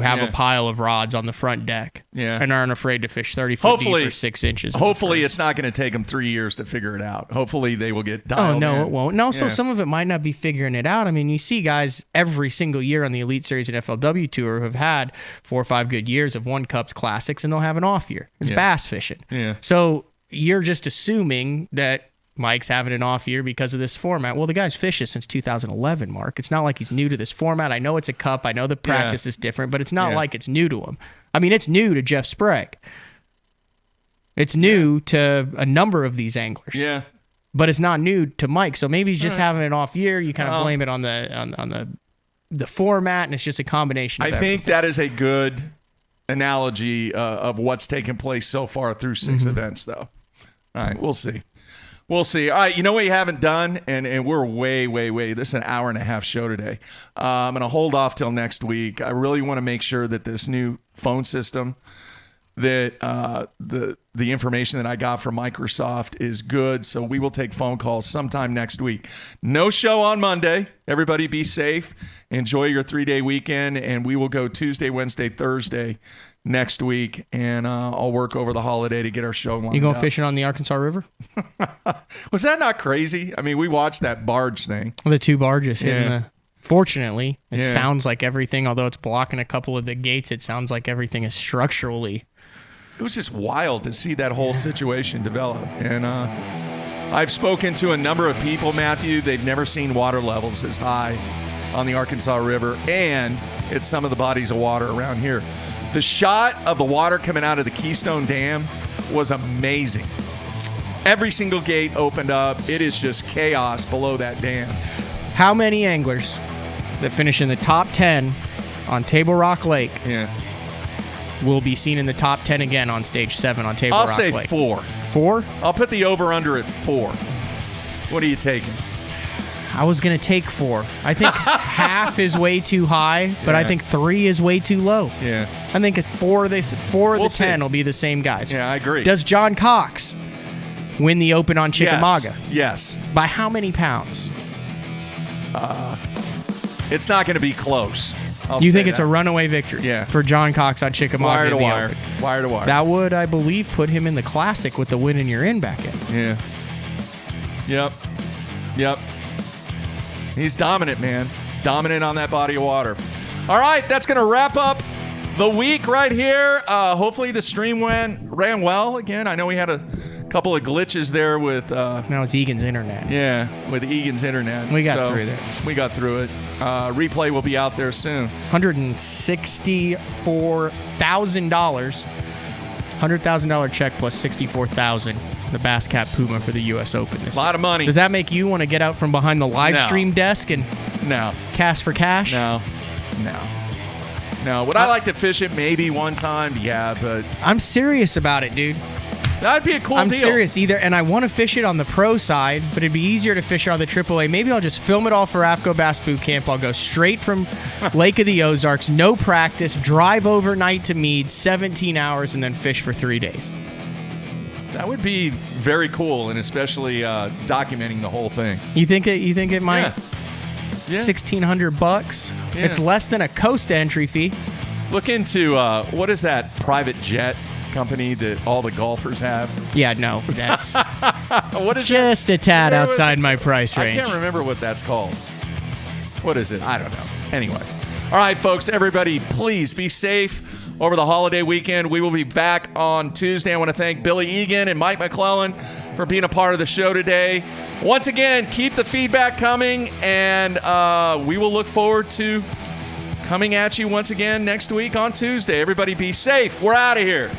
have a pile of rods on the front deck and aren't afraid to fish 30 foot deep or 6 inches. Hopefully it's not going to take them 3 years to figure it out. Hopefully they will get dialed in. It won't. And also some of it might not be figuring it out. I mean, you see guys every single year on the Elite Series and FLW Tour who have had 4 or 5 good years of won Cups Classics, and they'll have an off year. It's bass fishing. Yeah. So you're just assuming that Mike's having an off year because of this format. Well, the guy's fished since 2011, Mark. It's not like he's new to this format. I know it's a cup. I know the practice is different, but it's not like it's new to him. I mean, it's new to Jeff Sprague. It's new to a number of these anglers. Yeah. But it's not new to Mike. So maybe he's just having an off year. You kind of blame it on the format, and it's just a combination of everything. think that is a good analogy of what's taken place so far through 6 events, though. All right, we'll see. We'll see. All right, you know what you haven't done? And we're way. This is an hour and a half show today. I'm going to hold off till next week. I really want to make sure that this new phone system, that the information that I got from Microsoft is good. So we will take phone calls sometime next week. No show on Monday. Everybody be safe. Enjoy your 3-day weekend. And we will go Tuesday, Wednesday, Thursday next week, and I'll work over the holiday to get our show lined up. You going fishing on the Arkansas River? Was that not crazy? I mean, we watched that barge thing. The 2 barges hitting the... Fortunately, it sounds like everything, although it's blocking a couple of the gates, it sounds like everything is structurally... It was just wild to see that whole situation develop. And I've spoken to a number of people, Matthew. They've never seen water levels as high on the Arkansas River, and it's some of the bodies of water around here. The shot of the water coming out of the Keystone Dam was amazing. Every single gate opened up. It is just chaos below that dam. How many anglers that finish in the top 10 on Table Rock Lake will be seen in the top 10 again on Stage 7 on Table Rock Lake? I'll say 4. 4? I'll put the over-under at 4. What are you taking? I was going to take 4. I think half is way too high, but I think 3 is way too low. Yeah. I think 4 of the 10 will be the same guys. Yeah, I agree. Does John Cox win the Open on Chickamauga? Yes. By how many pounds? It's not going to be close. You think it's a runaway victory for John Cox on Chickamauga? Wire to wire. That would, I believe, put him in the Classic with the win in your in back end. Yeah. Yep. He's dominant, man. Dominant on that body of water. All right, that's going to wrap up the week right here. Hopefully the stream ran well. Again, I know we had a couple of glitches there with... now it's Egan's internet. Yeah, with Egan's internet. We got through there. We got through it. Replay will be out there soon. $164,000 $100,000 check plus $64,000. The Bass Cat Puma for the U.S. Open. A lot of money. Does that make you want to get out from behind the live stream desk and cast for cash? No. Would I like to fish it maybe one time? Yeah, but I'm serious about it, dude. That'd be a cool deal. I'm serious and I want to fish it on the pro side, but it'd be easier to fish it on the AAA. Maybe I'll just film it all for AFCO Bass Boot Camp. I'll go straight from Lake of the Ozarks, no practice, drive overnight to Meade, 17 hours, and then fish for 3 days. That would be very cool, and especially documenting the whole thing. You think it might? Yeah. $1,600. Yeah. It's less than a Costa entry fee. Look into what is that private jet company that all the golfers have? Yeah, no, that's what is just a tad outside my price range. I can't remember what that's called. What is it? I don't know. Anyway. All right, folks, everybody, please be safe over the holiday weekend. We will be back on Tuesday. I want to thank Billy Egan and Mike McClelland for being a part of the show today. Once again, keep the feedback coming, and we will look forward to coming at you once again next week on Tuesday. Everybody be safe. We're out of here.